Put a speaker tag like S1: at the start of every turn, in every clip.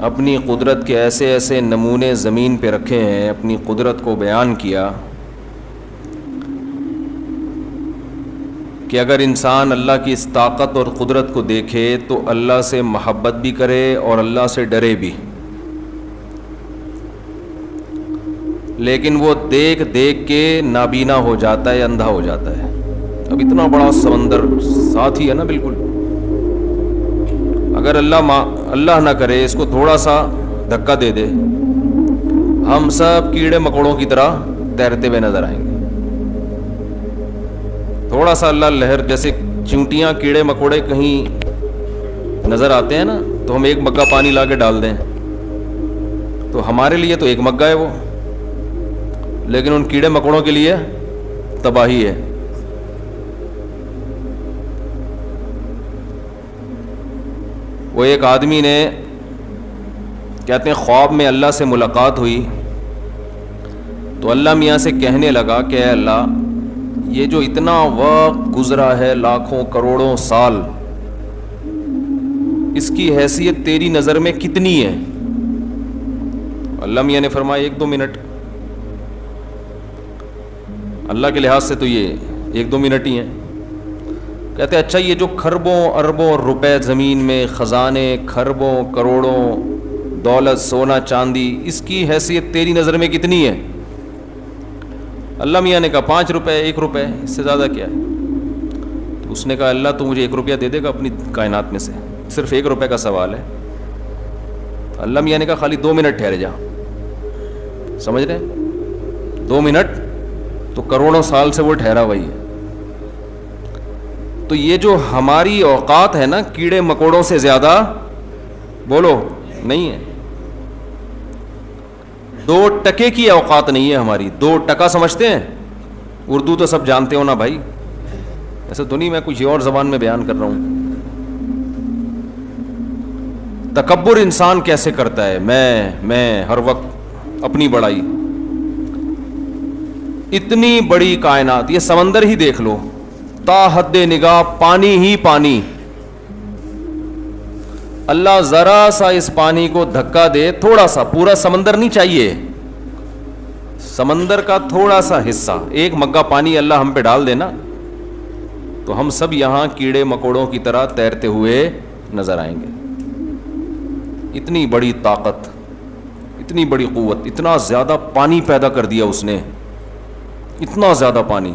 S1: اپنی قدرت کے ایسے ایسے نمونے زمین پہ رکھے ہیں، اپنی قدرت کو بیان کیا کہ اگر انسان اللہ کی اس طاقت اور قدرت کو دیکھے تو اللہ سے محبت بھی کرے اور اللہ سے ڈرے بھی، لیکن وہ دیکھ دیکھ کے نابینا ہو جاتا ہے، اندھا ہو جاتا ہے۔ اب اتنا بڑا سمندر ساتھ ہی ہے نا، بالکل اگر اللہ نہ کرے اس کو تھوڑا سا دھکا دے دے، ہم سب کیڑے مکوڑوں کی طرح تیرتے ہوئے نظر آئیں گے۔ تھوڑا سا اللہ لہر، جیسے چونٹیاں کیڑے مکوڑے کہیں نظر آتے ہیں نا، تو ہم ایک مگا پانی لا کے ڈال دیں تو ہمارے لیے تو ایک مگا ہے وہ، لیکن ان کیڑے مکوڑوں کے لیے تباہی ہے۔ وہ ایک آدمی نے، کہتے ہیں خواب میں اللہ سے ملاقات ہوئی تو اللہ میاں سے کہنے لگا کہ اے اللہ، یہ جو اتنا وقت گزرا ہے، لاکھوں کروڑوں سال، اس کی حیثیت تیری نظر میں کتنی ہے؟ اللہ میاں نے فرمایا 1-2 منٹ۔ اللہ کے لحاظ سے تو یہ 1-2 منٹ ہی ہیں۔ کہتے اچھا، یہ جو کھربوں اربوں روپے زمین میں، خزانے کھربوں کروڑوں، دولت سونا چاندی، اس کی حیثیت تیری نظر میں کتنی ہے؟ اللہ میاں نے کہا 5 روپے، 1 روپے، اس سے زیادہ کیا ہے؟ تو اس نے کہا اللہ تو مجھے 1 روپیہ دے دے گا اپنی کائنات میں سے، صرف 1 روپے کا سوال ہے۔ اللہ میاں نے کہا خالی 2 منٹ ٹھہر جا۔ سمجھ رہے ہیں؟ 2 منٹ تو کروڑوں سال سے وہ ٹھہرا وہی ہے۔ تو یہ جو ہماری اوقات ہے نا، کیڑے مکوڑوں سے زیادہ بولو نہیں ہے۔ 2 ٹکے کی اوقات نہیں ہے ہماری۔ 2 ٹکا سمجھتے ہیں؟ اردو تو سب جانتے ہو نا بھائی، ایسا تو نہیں میں کچھ اور زبان میں بیان کر رہا ہوں۔ تکبر انسان کیسے کرتا ہے، میں ہر وقت اپنی بڑائی۔ اتنی بڑی کائنات، یہ سمندر ہی دیکھ لو، تا حد نگاہ پانی ہی پانی۔ اللہ ذرا سا اس پانی کو دھکا دے، تھوڑا سا، پورا سمندر نہیں چاہیے، سمندر کا تھوڑا سا حصہ، 1 مگا پانی اللہ ہم پہ ڈال دینا تو ہم سب یہاں کیڑے مکوڑوں کی طرح تیرتے ہوئے نظر آئیں گے۔ اتنی بڑی طاقت، اتنی بڑی قوت، اتنا زیادہ پانی پیدا کر دیا اس نے، اتنا زیادہ پانی۔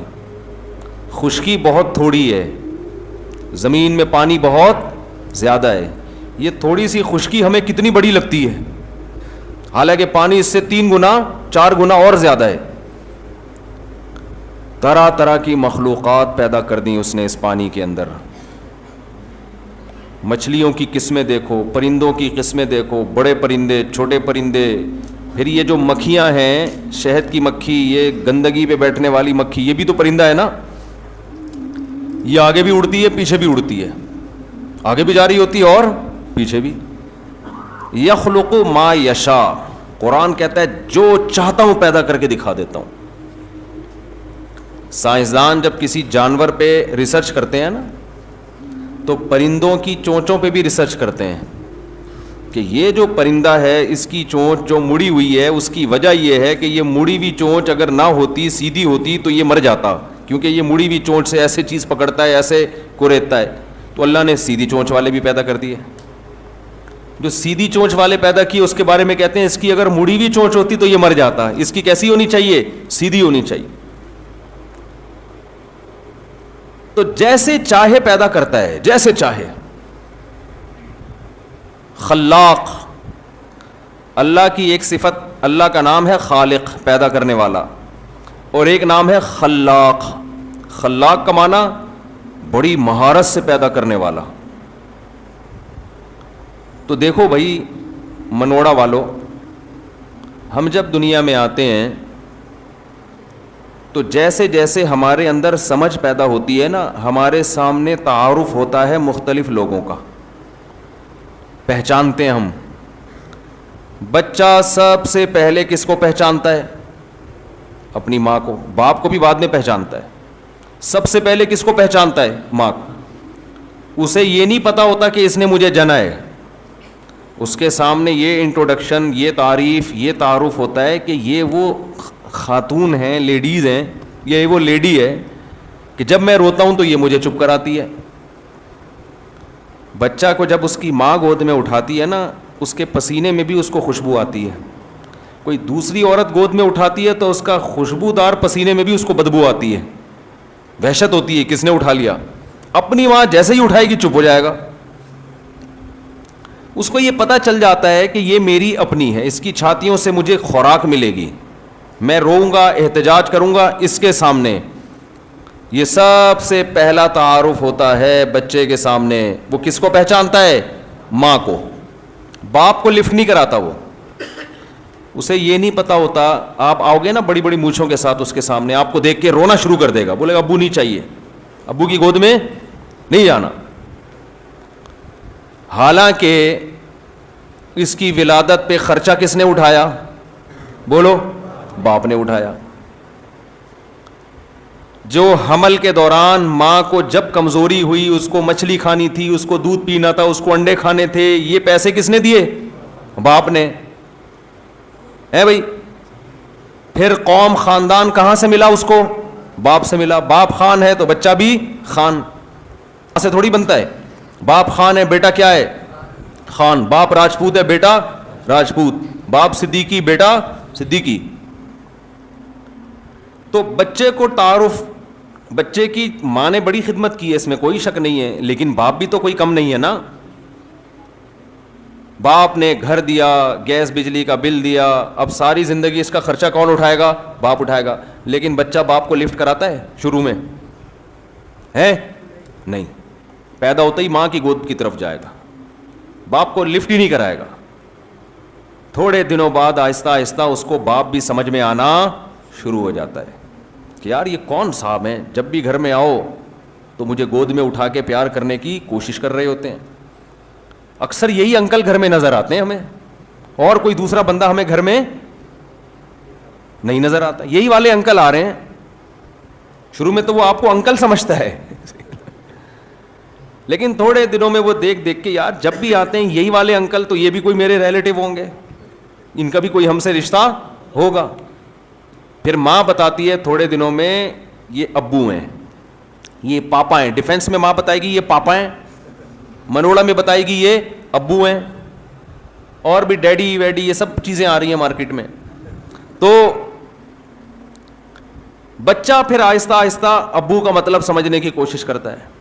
S1: خشکی بہت تھوڑی ہے، زمین میں پانی بہت زیادہ ہے، یہ تھوڑی سی خشکی ہمیں کتنی بڑی لگتی ہے، حالانکہ پانی اس سے 3 گنا 4 گنا اور زیادہ ہے۔ طرح طرح کی مخلوقات پیدا کر دیں اس نے اس پانی کے اندر۔ مچھلیوں کی قسمیں دیکھو، پرندوں کی قسمیں دیکھو، بڑے پرندے چھوٹے پرندے، پھر یہ جو مکھیاں ہیں، شہد کی مکھی، یہ گندگی پہ بیٹھنے والی مکھی، یہ بھی تو پرندہ ہے نا، یہ آگے بھی اڑتی ہے پیچھے بھی اڑتی ہے، آگے بھی جا رہی ہوتی ہے اور پیچھے بھی۔ یخلق ما یشاء، قرآن کہتا ہے جو چاہتا ہوں پیدا کر کے دکھا دیتا ہوں۔ سائنسدان جب کسی جانور پہ ریسرچ کرتے ہیں نا، تو پرندوں کی چونچوں پہ بھی ریسرچ کرتے ہیں کہ یہ جو پرندہ ہے، اس کی چونچ جو مڑی ہوئی ہے، اس کی وجہ یہ ہے کہ یہ مڑی ہوئی چونچ اگر نہ ہوتی، سیدھی ہوتی، تو یہ مر جاتا، کیونکہ یہ مڑی ہوئی چونچ سے ایسے چیز پکڑتا ہے، ایسے کوریدتا ہے۔ تو اللہ نے سیدھی چونچ والے بھی پیدا کر دیے۔ جو سیدھی چونچ والے پیدا کیے اس کے بارے میں کہتے ہیں اس کی اگر مڑی ہوئی چونچ ہوتی تو یہ مر جاتا، اس کی کیسی ہونی چاہیے؟ سیدھی ہونی چاہیے۔ تو جیسے چاہے پیدا کرتا ہے، جیسے چاہے۔ خلاق، اللہ کی ایک صفت، اللہ کا نام ہے خالق، پیدا کرنے والا، اور ایک نام ہے خلاق۔ خلاق کا معنی بڑی مہارت سے پیدا کرنے والا۔ تو دیکھو بھائی منوڑا والو، ہم جب دنیا میں آتے ہیں تو جیسے جیسے ہمارے اندر سمجھ پیدا ہوتی ہے نا، ہمارے سامنے تعارف ہوتا ہے مختلف لوگوں کا، پہچانتے ہیں ہم۔ بچہ سب سے پہلے کس کو پہچانتا ہے؟ اپنی ماں کو، باپ کو بھی بعد میں پہچانتا ہے، سب سے پہلے کس کو پہچانتا ہے؟ ماں کو۔ اسے یہ نہیں پتا ہوتا کہ اس نے مجھے جنا ہے، اس کے سامنے یہ انٹروڈکشن، یہ تعریف، یہ تعارف ہوتا ہے کہ یہ وہ خاتون ہیں، لیڈیز ہیں، یہ وہ لیڈی ہے کہ جب میں روتا ہوں تو یہ مجھے چپ کراتی ہے. بچہ کو جب اس کی ماں گود میں اٹھاتی ہے نا، اس کے پسینے میں بھی اس کو خوشبو آتی ہے. کوئی دوسری عورت گود میں اٹھاتی ہے تو اس کا خوشبودار پسینے میں بھی اس کو بدبو آتی ہے. وحشت ہوتی ہے کس نے اٹھا لیا. اپنی ماں جیسے ہی اٹھائے گی چپ ہو جائے گا. اس کو یہ پتہ چل جاتا ہے کہ یہ میری اپنی ہے، اس کی چھاتیوں سے مجھے خوراک ملے گی، میں روؤں گا، احتجاج کروں گا اس کے سامنے. یہ سب سے پہلا تعارف ہوتا ہے بچے کے سامنے. وہ کس کو پہچانتا ہے؟ ماں کو. باپ کو لفٹ نہیں کراتا. وہ اسے یہ نہیں پتا ہوتا. آپ آؤ گے نا بڑی بڑی مونچھوں کے ساتھ اس کے سامنے، آپ کو دیکھ کے رونا شروع کر دے گا، بولے گا ابو نہیں چاہیے، ابو کی گود میں نہیں جانا. حالانکہ اس کی ولادت پہ خرچہ کس نے اٹھایا؟ بولو، باپ نے اٹھایا. جو حمل کے دوران ماں کو جب کمزوری ہوئی، اس کو مچھلی کھانی تھی، اس کو دودھ پینا تھا، اس کو انڈے کھانے تھے، یہ پیسے کس نے دیے؟ باپ نے. ہے بھائی. پھر قوم خاندان کہاں سے ملا اس کو؟ باپ سے ملا. باپ خان ہے تو بچہ بھی خان سے تھوڑی بنتا ہے. باپ خان ہے، بیٹا کیا ہے؟ خان. باپ راجپوت ہے، بیٹا راجپوت. باپ صدیقی، بیٹا صدیقی. تو بچے کو تعارف، بچے کی ماں نے بڑی خدمت کی ہے، اس میں کوئی شک نہیں ہے، لیکن باپ بھی تو کوئی کم نہیں ہے نا. باپ نے گھر دیا، گیس بجلی کا بل دیا، اب ساری زندگی اس کا خرچہ کون اٹھائے گا؟ باپ اٹھائے گا. لیکن بچہ باپ کو لفٹ کراتا ہے شروع میں؟ ہے نہیں. پیدا ہوتا ہی ماں کی گود کی طرف جائے گا، باپ کو لفٹ ہی نہیں کرائے گا. تھوڑے دنوں بعد آہستہ آہستہ اس کو باپ بھی سمجھ میں آنا شروع ہو جاتا ہے کہ یار یہ کون صاحب ہیں، جب بھی گھر میں آؤ تو مجھے گود میں اٹھا کے پیار کرنے کی کوشش کر رہے ہوتے ہیں. اکثر یہی انکل گھر میں نظر آتے ہیں ہمیں، اور کوئی دوسرا بندہ ہمیں گھر میں نہیں نظر آتا. یہی والے انکل آ رہے ہیں. شروع میں تو وہ آپ کو انکل سمجھتا ہے لیکن تھوڑے دنوں میں وہ دیکھ دیکھ کے یار جب بھی آتے ہیں یہی والے انکل، تو یہ بھی کوئی میرے ریلیٹیو ہوں گے، ان کا بھی کوئی ہم سے رشتہ ہوگا. پھر ماں بتاتی ہے تھوڑے دنوں میں یہ ابو ہیں، یہ پاپا ہیں. ڈیفینس میں ماں بتائے گی یہ پاپا ہیں، منوڑا میں بتائے گی یہ ابو ہیں، اور بھی ڈیڈی ویڈی یہ سب چیزیں آ رہی ہیں مارکیٹ میں. تو بچہ پھر آہستہ آہستہ ابو کا مطلب سمجھنے کی کوشش کرتا ہے.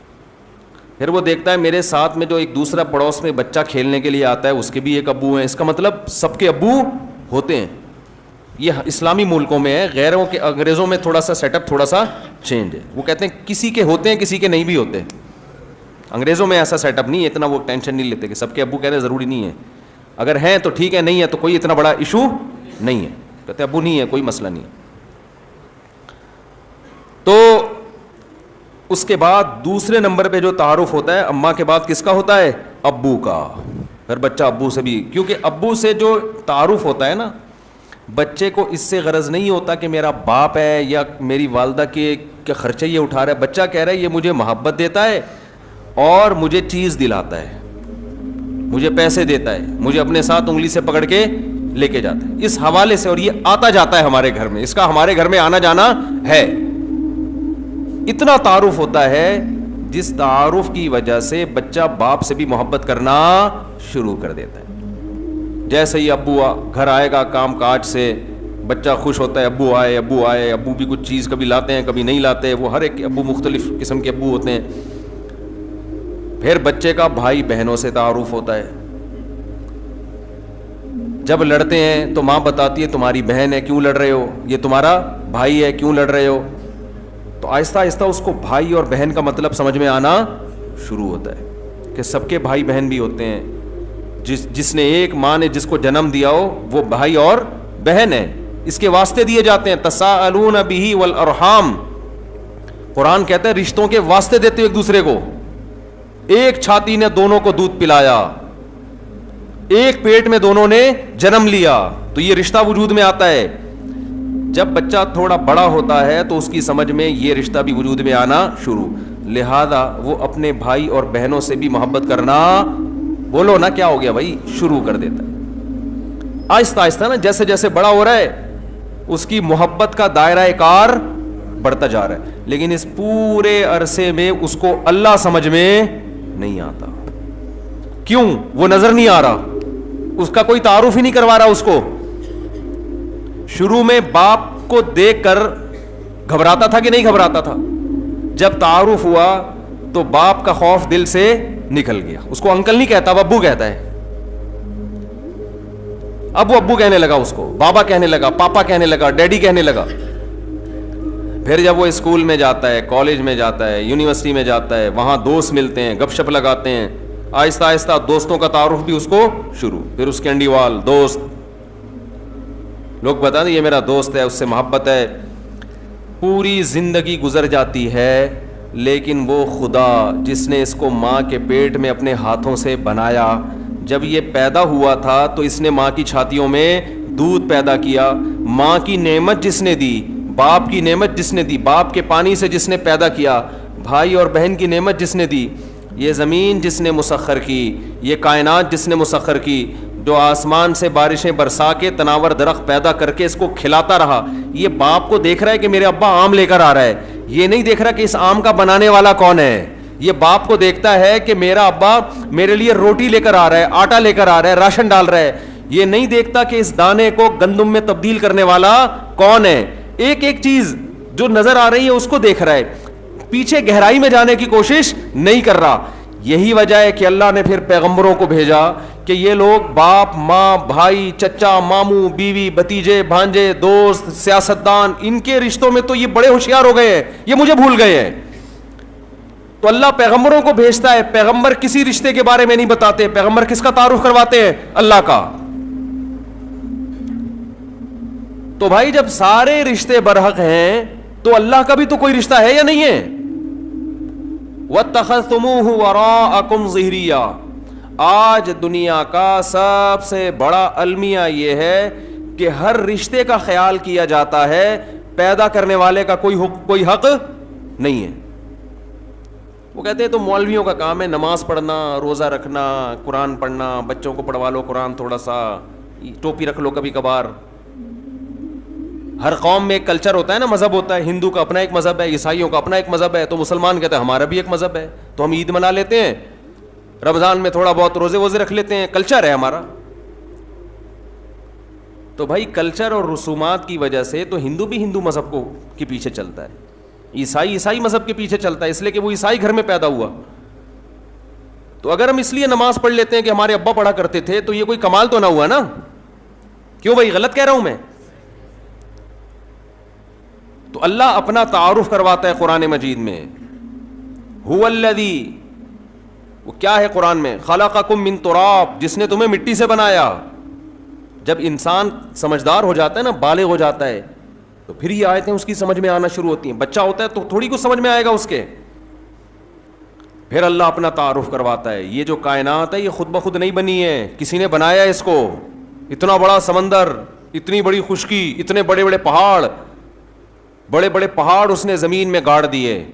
S1: پھر وہ دیکھتا ہے میرے ساتھ میں جو ایک دوسرا پڑوس میں بچہ کھیلنے کے لیے آتا ہے اس کے بھی ایک ابو ہیں، اس کا مطلب سب کے ابو ہوتے ہیں. یہ اسلامی ملکوں میں ہے، غیروں کے انگریزوں میں تھوڑا سا سیٹ اپ تھوڑا سا چینج ہے. وہ کہتے ہیں کسی کے ہوتے ہیں کسی کے نہیں بھی ہوتے. انگریزوں میں ایسا سیٹ اپ نہیں ہے، اتنا وہ ٹینشن نہیں لیتے کہ سب کے ابو کہہ رہے ضروری نہیں ہے، اگر ہیں تو ٹھیک ہے، نہیں ہے تو کوئی اتنا بڑا ایشو نہیں ہے. کہتے ابو نہیں ہے کوئی مسئلہ نہیں ہے. تو اس کے بعد دوسرے نمبر پہ جو تعارف ہوتا ہے اماں کے بعد کس کا ہوتا ہے؟ ابو کا. پھر بچہ ابو سے بھی، کیونکہ ابو سے جو تعارف ہوتا ہے نا، بچے کو اس سے غرض نہیں ہوتا کہ میرا باپ ہے یا میری والدہ کے خرچے یہ اٹھا رہا ہے. بچہ کہہ رہا ہے یہ مجھے محبت دیتا ہے اور مجھے چیز دلاتا ہے، مجھے پیسے دیتا ہے، مجھے اپنے ساتھ انگلی سے پکڑ کے لے کے جاتا ہے. اس حوالے سے، اور یہ آتا جاتا ہے ہمارے گھر میں، اس کا ہمارے گھر میں آنا جانا ہے. اتنا تعارف ہوتا ہے جس تعارف کی وجہ سے بچہ باپ سے بھی محبت کرنا شروع کر دیتا ہے. جیسے ہی ابو گھر آئے گا کام کاج سے، بچہ خوش ہوتا ہے ابو آئے ابو آئے. ابو بھی کچھ چیز کبھی لاتے ہیں کبھی نہیں لاتے، وہ ہر ایک ابو مختلف قسم کے ابو ہوتے ہیں. پھر بچے کا بھائی بہنوں سے تعارف ہوتا ہے. جب لڑتے ہیں تو ماں بتاتی ہے تمہاری بہن ہے کیوں لڑ رہے ہو، یہ تمہارا بھائی ہے کیوں لڑ رہے ہو. تو آہستہ آہستہ اس کو بھائی اور بہن کا مطلب سمجھ میں آنا شروع ہوتا ہے کہ سب کے بھائی بہن بھی ہوتے ہیں. جس نے ایک ماں نے جس کو جنم دیا ہو وہ بھائی اور بہن ہے، اس کے واسطے دیے جاتے ہیں. تساءلون بہ والارحام، قرآن کہتا ہے رشتوں کے واسطے دیتے ہو ایک دوسرے کو. ایک چھاتی نے دونوں کو دودھ پلایا، ایک پیٹ میں دونوں نے جنم لیا، تو یہ رشتہ وجود میں آتا ہے. جب بچہ تھوڑا بڑا ہوتا ہے تو اس کی سمجھ میں یہ رشتہ بھی وجود میں آنا شروع. لہذا وہ اپنے بھائی اور بہنوں سے بھی محبت کرنا بولو نا کیا ہو گیا بھائی, شروع کر دیتا ہے آہستہ آہستہ نا, جیسے جیسے بڑا ہو رہا ہے اس کی محبت کا دائرہ کار بڑھتا جا رہا ہے, لیکن اس پورے عرصے میں اس کو اللہ سمجھ میں نہیں آتا. کیوں؟ وہ نظر نہیں آ رہا, اس کا کوئی تعارف ہی نہیں کروا رہا اس کو. شروع میں باپ کو دیکھ کر گھبراتا تھا کہ نہیں گھبراتا تھا؟ جب تعارف ہوا تو باپ کا خوف دل سے نکل گیا, اس کو انکل نہیں کہتا, اب ابو کہتا ہے. اب وہ ابو کہنے لگا, اس کو بابا کہنے لگا, پاپا کہنے لگا, ڈیڈی کہنے لگا. پھر جب وہ اسکول میں جاتا ہے, کالج میں جاتا ہے, یونیورسٹی میں جاتا ہے, وہاں دوست ملتے ہیں, گپ شپ لگاتے ہیں, آہستہ آہستہ دوستوں کا تعارف بھی اس کو شروع. پھر اس کے انڈیوال دوست, لوگ بتا دیں یہ میرا دوست ہے, اس سے محبت ہے. پوری زندگی گزر جاتی ہے, لیکن وہ خدا جس نے اس کو ماں کے پیٹ میں اپنے ہاتھوں سے بنایا, جب یہ پیدا ہوا تھا تو اس نے ماں کی چھاتیوں میں دودھ پیدا کیا. ماں کی نعمت جس نے دی, باپ کی نعمت جس نے دی, باپ کے پانی سے جس نے پیدا کیا, بھائی اور بہن کی نعمت جس نے دی, یہ زمین جس نے مسخر کی, یہ کائنات جس نے مسخر کی, جو آسمان سے بارشیں برسا کے تناور درخت پیدا کر کے اس کو کھلاتا رہا. یہ باپ کو دیکھ رہا ہے کہ میرے ابا آم لے کر آ رہا ہے, یہ نہیں دیکھ رہا کہ اس آم کا بنانے والا کون ہے. یہ باپ کو دیکھتا ہے کہ میرا ابا میرے لیے روٹی لے کر آ رہا ہے, آٹا لے کر آ رہا ہے, راشن ڈال رہا ہے. یہ نہیں دیکھتا کہ اس دانے کو گندم میں تبدیل کرنے والا کون ہے. ایک ایک چیز جو نظر آ رہی ہے اس کو دیکھ رہا ہے, پیچھے گہرائی میں جانے کی کوشش نہیں کر رہا. یہی وجہ ہے کہ اللہ نے پھر پیغمبروں کو بھیجا کہ یہ لوگ باپ, ماں, بھائی, چچا, ماموں, بیوی, بھتیجے, بھانجے, دوست, سیاستدان, ان کے رشتوں میں تو یہ بڑے ہوشیار ہو گئے ہیں, یہ مجھے بھول گئے ہیں. تو اللہ پیغمبروں کو بھیجتا ہے, پیغمبر کسی رشتے کے بارے میں نہیں بتاتے. پیغمبر کس کا تعارف کرواتے ہیں؟ اللہ کا. تو بھائی جب سارے رشتے برحق ہیں تو اللہ کا بھی تو کوئی رشتہ ہے یا نہیں ہے؟ وَاتَّخَذْتُمُوهُ وَرَاءَكُمْ ظِهْرِيًّا. آج دنیا کا سب سے بڑا المیہ یہ ہے کہ ہر رشتے کا خیال کیا جاتا ہے, پیدا کرنے والے کا کوئی حق نہیں ہے. وہ کہتے ہیں تو مولویوں کا کام ہے نماز پڑھنا, روزہ رکھنا, قرآن پڑھنا, بچوں کو پڑھوا لو قرآن, تھوڑا سا ٹوپی رکھ لو کبھی کبھار. ہر قوم میں ایک کلچر ہوتا ہے نا, مذہب ہوتا ہے. ہندو کا اپنا ایک مذہب ہے, عیسائیوں کا اپنا ایک مذہب ہے, تو مسلمان کہتے ہیں ہمارا بھی ایک مذہب ہے, تو ہم عید منا لیتے ہیں, رمضان میں تھوڑا بہت روزے ووزے رکھ لیتے ہیں, کلچر ہے ہمارا. تو بھائی کلچر اور رسومات کی وجہ سے تو ہندو بھی ہندو مذہب کو کے پیچھے چلتا ہے, عیسائی مذہب کے پیچھے چلتا ہے, اس لیے کہ وہ عیسائی گھر میں پیدا ہوا. تو اگر ہم اس لیے نماز پڑھ لیتے ہیں کہ ہمارے ابا پڑھا کرتے تھے, تو یہ کوئی کمال تو نہ ہوا نا. کیوں بھائی, غلط کہہ رہا ہوں میں؟ تو اللہ اپنا تعارف کرواتا ہے قرآن مجید میں. هو الذی, وہ کیا ہے قرآن میں؟ خلقکم من تراب, جس نے تمہیں مٹی سے بنایا. جب انسان سمجھدار ہو جاتا ہے نا, بالغ ہو جاتا ہے, تو پھر یہ آیتیں اس کی سمجھ میں آنا شروع ہوتی ہیں. بچہ ہوتا ہے تو تھوڑی کچھ سمجھ میں آئے گا اس کے. پھر اللہ اپنا تعارف کرواتا ہے. یہ جو کائنات ہے یہ خود بخود نہیں بنی ہے, کسی نے بنایا اس کو. اتنا بڑا سمندر, اتنی بڑی خشکی, اتنے بڑے بڑے پہاڑ, بڑے بڑے پہاڑ اس نے زمین میں گاڑ دیے.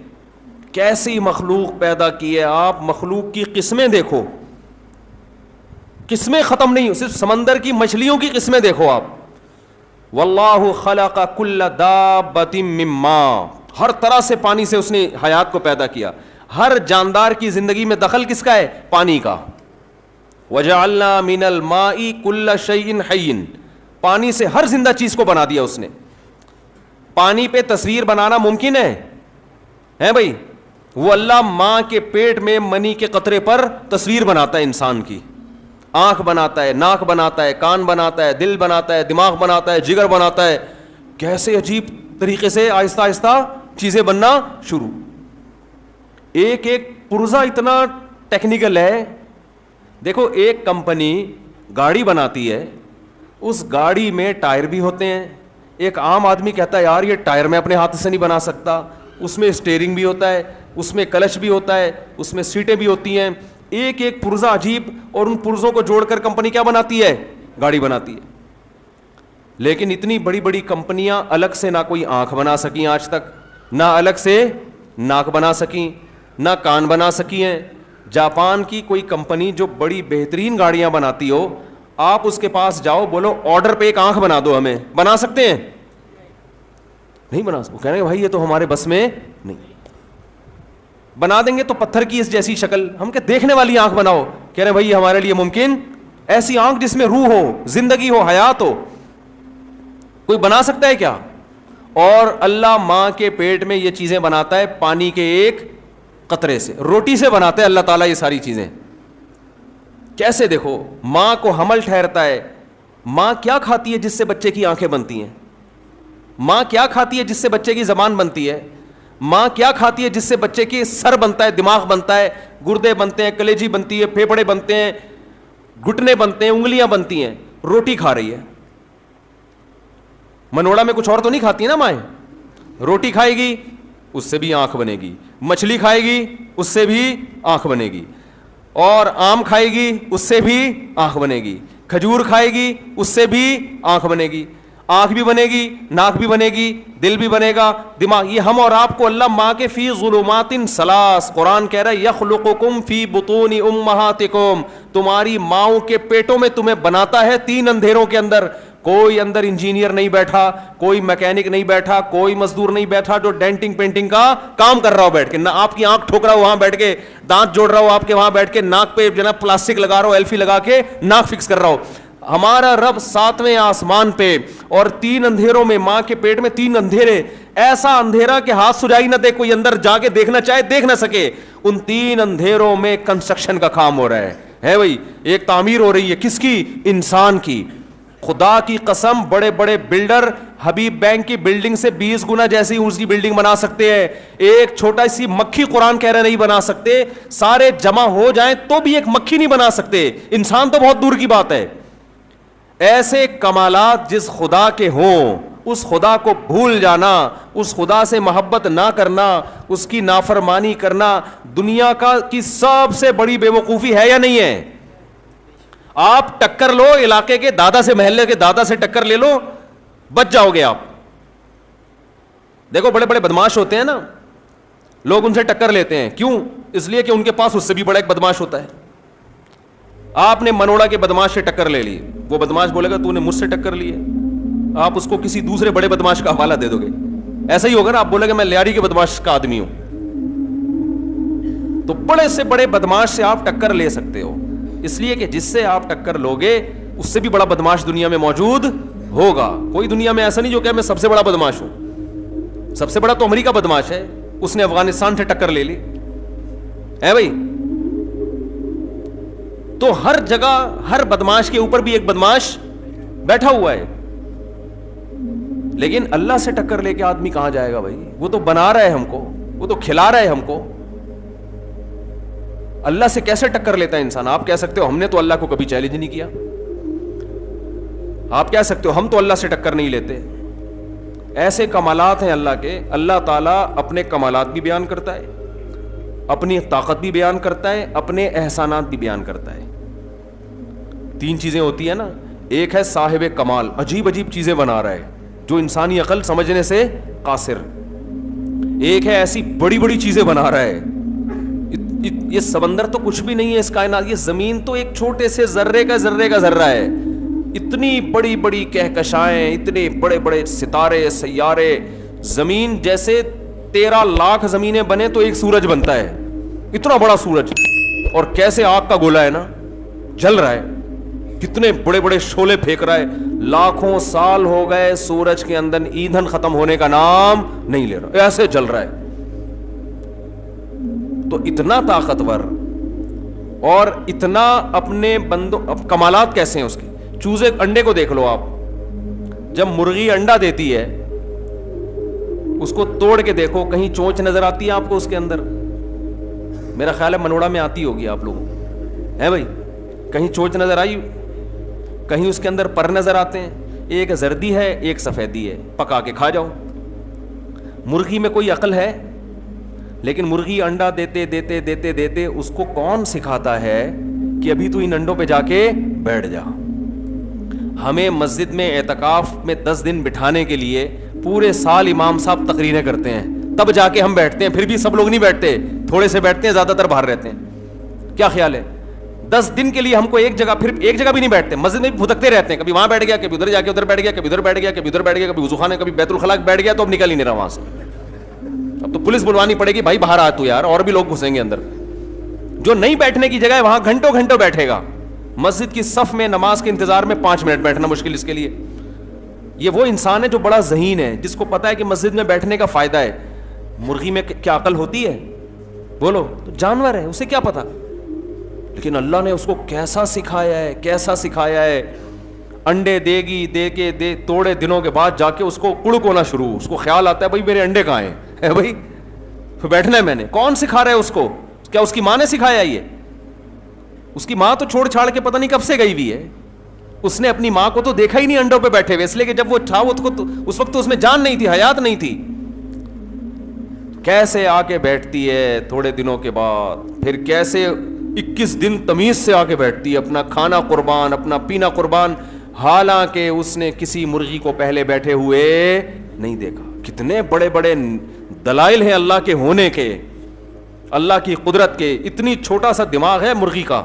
S1: کیسی مخلوق پیدا کی ہے آپ, مخلوق کی قسمیں دیکھو, قسمیں ختم نہیں, صرف سمندر کی مچھلیوں کی قسمیں دیکھو آپ. واللہ خلق کل دابۃ من ماء, ہر طرح سے پانی سے اس نے حیات کو پیدا کیا. ہر جاندار کی زندگی میں دخل کس کا ہے؟ پانی کا. وجعلنا من الماء کل شیء حی, پانی سے ہر زندہ چیز کو بنا دیا اس نے. پانی پہ تصویر بنانا ممکن ہے بھائی؟ وہ اللہ ماں کے پیٹ میں منی کے قطرے پر تصویر بناتا ہے انسان کی. آنکھ بناتا ہے, ناک بناتا ہے, کان بناتا ہے, دل بناتا ہے, دماغ بناتا ہے, جگر بناتا ہے. کیسے عجیب طریقے سے آہستہ آہستہ چیزیں بننا شروع. ایک ایک پرزہ اتنا ٹیکنیکل ہے. دیکھو ایک کمپنی گاڑی بناتی ہے, اس گاڑی میں ٹائر بھی ہوتے ہیں. ایک عام آدمی کہتا ہے یار یہ ٹائر میں اپنے ہاتھ سے نہیں بنا سکتا. اس میں اسٹیئرنگ بھی ہوتا ہے, اس میں کلچ بھی ہوتا ہے, اس میں سیٹیں بھی ہوتی ہیں. ایک ایک پرزہ عجیب, اور ان پرزوں کو جوڑ کر کمپنی کیا بناتی ہے؟ گاڑی بناتی ہے. لیکن اتنی بڑی بڑی کمپنیاں الگ سے نہ کوئی آنکھ بنا سکیں آج تک, نہ الگ سے ناک بنا سکیں, نہ کان بنا سکی ہیں, جاپان کی کوئی کمپنی جو بڑی بہترین گاڑیاں بناتی ہو, آپ اس کے پاس جاؤ, بولو آرڈر پہ ایک آنکھ بنا دو ہمیں, بنا سکتے ہیں؟ نہیں بنا سکتے. کہنے بھائی یہ تو ہمارے بس میں نہیں. بنا دیں گے تو پتھر کی اس جیسی شکل, ہم کہ دیکھنے والی آنکھ بناؤ. کہہ رہے بھائی ہمارے لیے ممکن, ایسی آنکھ جس میں روح ہو, زندگی ہو, حیات ہو. کوئی بنا سکتا ہے کیا؟ اور اللہ ماں کے پیٹ میں یہ چیزیں بناتا ہے پانی کے ایک قطرے سے, روٹی سے بناتا ہے اللہ تعالیٰ یہ ساری چیزیں. کیسے دیکھو, ماں کو حمل ٹھہرتا ہے. ماں کیا کھاتی ہے جس سے بچے کی آنکھیں بنتی ہیں؟ ماں کیا کھاتی ہے جس سے بچے کی زبان بنتی ہے؟ ماں کیا کھاتی ہے جس سے بچے کی سر بنتا ہے, دماغ بنتا ہے, گردے بنتے ہیں, کلیجی بنتی ہے, پھیپھڑے بنتے ہیں, گھٹنے بنتے ہیں, انگلیاں بنتی ہیں. روٹی کھا رہی ہے. منوڑا میں کچھ اور تو نہیں کھاتی نا مائیں. روٹی کھائے گی اس سے بھی آنکھ بنے گی, مچھلی کھائے گی اس سے بھی آنکھ بنے گی, اور آم کھائے گی اس سے بھی آنکھ بنے گی, کھجور کھائے گی اس سے بھی آنکھ بنے گی. آنکھ بھی بنے گی, ناک بھی بنے گی, دل بھی بنے گا, دماغ. یہ ہم اور آپ کو اللہ ماں کے فی ظلمات ثلاث, قرآن کہہ رہا ہے یخلقکم فی بطون امہاتکم, تمہاری ماؤں کے پیٹوں میں تمہیں بناتا ہے 3 اندھیروں کے اندر. کوئی اندر انجینئر نہیں بیٹھا, کوئی میکینک نہیں بیٹھا, کوئی مزدور نہیں بیٹھا جو ڈینٹنگ پینٹنگ کا کام کر رہا ہو بیٹھ کے, نہ آپ کی آنکھ ٹھوک رہا ہو وہاں بیٹھ کے, دانت جوڑ رہا ہو آپ کے وہاں بیٹھ کے, ناک پہ جناب پلاسٹک لگا رہا ہو, ایلفی لگا کے ناک فکس کر رہا ہو. ہمارا رب 7ویں آسمان پہ, اور 3 اندھیروں میں, ماں کے پیٹ میں 3 اندھیرے, ایسا اندھیرا کہ ہاتھ سجائی نہ دے, کوئی اندر جا کے دیکھنا چاہے دیکھ نہ سکے. ان 3 اندھیروں میں کنسٹرکشن کا کام ہو رہا ہے بھائی, ایک تعمیر ہو رہی ہے. کس کی؟ انسان کی. خدا کی قسم, بڑے بڑے بلڈر حبیب بینک کی بلڈنگ سے 20 گنا جیسی اس کی بلڈنگ بنا سکتے ہیں. ایک چھوٹا سی مکھی قرآن کہہ رہے نہیں بنا سکتے. سارے جمع ہو جائیں تو بھی ایک مکھی نہیں بنا سکتے. انسان تو بہت دور کی بات ہے. ایسے کمالات جس خدا کے ہوں, اس خدا کو بھول جانا, اس خدا سے محبت نہ کرنا, اس کی نافرمانی کرنا دنیا کی سب سے بڑی بے وقوفی ہے یا نہیں ہے؟ آپ ٹکر لو علاقے کے دادا سے, محلے کے دادا سے ٹکر لے لو, بچ جاؤ گے آپ. دیکھو بڑے بڑے بدماش ہوتے ہیں نا, لوگ ان سے ٹکر لیتے ہیں. کیوں؟ اس لیے کہ ان کے پاس اس سے بھی بڑا ایک بدماش ہوتا ہے. آپ نے منوڑا کے بدماش سے ٹکر لے لی, وہ بدماش بولے گا تو نے مجھ سے ٹکر لی ہے, آپ اس کو کسی دوسرے بڑے بدماش کا حوالہ دے دو گے. ایسا ہی ہوگا نا, آپ بولے گا میں لیاری کے بدماش کا آدمی ہوں. تو بڑے سے بڑے بدماش سے آپ ٹکر لے سکتے ہو, اس لیے کہ جس سے آپ ٹکر لوگے اس سے بھی بڑا بدماش دنیا میں موجود ہوگا. کوئی دنیا میں ایسا نہیں جو کہ میں سب سے بڑا بدماش ہوں. سب سے بڑا تو امریکہ بدماش ہے, اس نے افغانستان سے ٹکر لے لی ہے بھائی. تو ہر جگہ ہر بدماش کے اوپر بھی ایک بدماش بیٹھا ہوا ہے. لیکن اللہ سے ٹکر لے کے آدمی کہاں جائے گا بھائی؟ وہ تو بنا رہا ہے ہم کو, وہ تو کھلا رہا ہے ہم کو. اللہ سے کیسے ٹکر لیتا ہے انسان؟ آپ کہہ سکتے ہو ہم نے تو اللہ کو کبھی چیلنج نہیں کیا. آپ کہہ سکتے ہو ہم تو اللہ سے ٹکر نہیں لیتے. ایسے کمالات ہیں اللہ کے. اللہ تعالیٰ اپنے کمالات بھی بیان کرتا ہے, اپنی طاقت بھی بیان کرتا ہے, اپنے احسانات بھی بیان کرتا ہے. 3 چیزیں ہوتی ہیں نا. ایک ہے صاحب کمال, عجیب عجیب چیزیں بنا رہا ہے جو انسانی عقل سمجھنے سے قاصر. ایک ہے ایسی بڑی بڑی چیزیں بنا رہا ہے, یہ سمندر تو کچھ بھی نہیں ہے اس کائنات, یہ زمین تو ایک چھوٹے سے ذرے کا ذرہ ہے. اتنی بڑی بڑی کہکشائیں, اتنے بڑے بڑے ستارے, سیارے. زمین جیسے 13 لاکھ زمینیں بنے تو ایک سورج بنتا ہے, اتنا بڑا سورج. اور کیسے آگ کا گولا ہے نا, جل رہا ہے, کتنے بڑے بڑے شعلے پھینک رہا ہے. لاکھوں سال ہو گئے سورج کے اندر ایندھن ختم ہونے کا نام نہیں لے رہا, ایسے جل رہا ہے. تو اتنا طاقتور اور اتنا اپنے بندوں. اب کمالات کیسے ہیں اس کے؟ چوزے انڈے کو دیکھ لو آپ, جب مرغی انڈا دیتی ہے اس کو توڑ کے دیکھو, کہیں چونچ نظر آتی ہے آپ کو اس کے اندر؟ میرا خیال ہے منوڑا میں آتی ہوگی آپ لوگوں ہے بھائی, کہیں چونچ نظر آئی؟ کہیں اس کے اندر پر نظر آتے ہیں؟ ایک زردی ہے ایک سفیدی ہے, پکا کے کھا جاؤ. مرغی میں کوئی عقل ہے؟ لیکن مرغی انڈا دیتے دیتے دیتے دیتے اس کو کون سکھاتا ہے کہ ابھی تو ان انڈوں پہ جا کے بیٹھ جا. ہمیں مسجد میں اعتکاف میں 10 دن بٹھانے کے لیے پورے سال امام صاحب تقریریں کرتے ہیں, تب جا کے ہم بیٹھتے ہیں. پھر بھی سب لوگ نہیں بیٹھتے, تھوڑے سے بیٹھتے ہیں, زیادہ تر باہر رہتے ہیں. کیا خیال ہے؟ 10 دن کے لیے ہم کو ایک جگہ، پھر ایک جگہ بھی نہیں بیٹھتے، مسجد میں بھی بھٹکتے رہتے ہیں، کبھی وہاں بیٹھ گیا، کبھی ادھر جا کے ادھر بیٹھ گیا، کبھی ادھر بیٹھ گیا، کبھی ادھر بیٹھ گیا، کبھی وضو خانے، کبھی بیت الخلاء بیٹھ گیا، تو اب نکل ہی نہیں رہا وہاں سے. اب تو پولیس بلوانی پڑے گی، بھائی باہر آ تو یار، اور بھی لوگ گھسیں گے اندر. جو نہیں بیٹھنے کی جگہ ہے وہاں گھنٹوں گھنٹوں بیٹھے گا. مسجد کی صف میں نماز کے انتظار میں 5 منٹ بیٹھنا مشکل اس کے لیے. یہ وہ انسان ہے جو بڑا ذہین ہے، جس کو پتا ہے کہ مسجد میں بیٹھنے کا فائدہ ہے. مرغی میں کیا عقل ہوتی ہے؟ بولو. تو جانور ہے، اسے کیا پتا. لیکن اللہ نے اس کو کیسا سکھایا ہے، کیسا سکھایا ہے. انڈے دے گی، دے توڑے دنوں کے بعد جا کے اس کو کڑک ہونا شروع. اس کو خیال آتا ہے بھائی میرے انڈے کہاں ہیں بھائی، پھر بیٹھنا ہے میں نے. کون سکھا رہا ہے اس کو؟ کیا اس کی ماں نے سکھایا؟ یہ اس کی ماں تو چھوڑ چھاڑ کے پتہ نہیں کب سے گئی ہوئی ہے. اس نے اپنی ماں کو تو دیکھا ہی نہیں انڈوں پہ بیٹھے ہوئے، اس لیے کہ جب وہ تھا وہ اس وقت تو اس میں جان نہیں تھی، حیات نہیں تھی. کیسے آ کے بیٹھتی ہے تھوڑے دنوں کے بعد، پھر کیسے 21 دن تمیز سے آ کے بیٹھتی ہے، اپنا کھانا قربان، اپنا پینا قربان، حالانکہ اس نے کسی مرغی کو پہلے بیٹھے ہوئے نہیں دیکھا. کتنے بڑے بڑے دلائل ہیں اللہ کے ہونے کے، اللہ کی قدرت کے. اتنی چھوٹا سا دماغ ہے مرغی کا.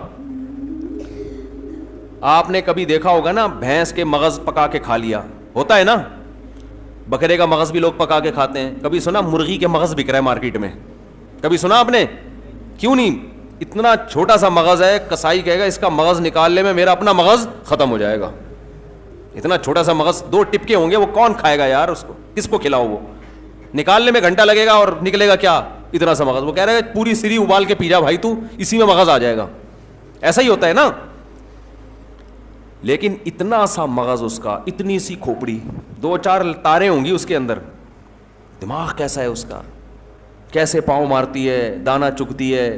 S1: آپ نے کبھی دیکھا ہوگا نا، بھینس کے مغز پکا کے کھا لیا، ہوتا ہے نا. بکرے کا مغز بھی لوگ پکا کے کھاتے ہیں. کبھی سنا مرغی کے مغز بک رہا ہے مارکیٹ میں؟ کبھی سنا آپ نے؟ کیوں نہیں؟ اتنا چھوٹا سا مغز ہے، کسائی کہے گا اس کا مغز نکالنے میں میرا اپنا مغز ختم ہو جائے گا. اتنا چھوٹا سا مغز، 2 ٹپکے ہوں گے، وہ کون کھائے گا یار؟ اس کو کس کو کھلاؤ؟ وہ نکالنے میں گھنٹہ لگے گا اور نکلے گا کیا اتنا سا مغز. وہ کہہ رہے پوری سری ابال کے پی جا بھائی تو، اسی میں مغز آ جائے گا. ایسا ہی ہوتا ہے نا. لیکن اتنا سا مغز اس کا، اتنی سی کھوپڑی، 2-4 تاریں ہوں گی اس کے اندر. دماغ کیسا ہے اس کا، کیسے پاؤں مارتی ہے، دانا چگتی ہے،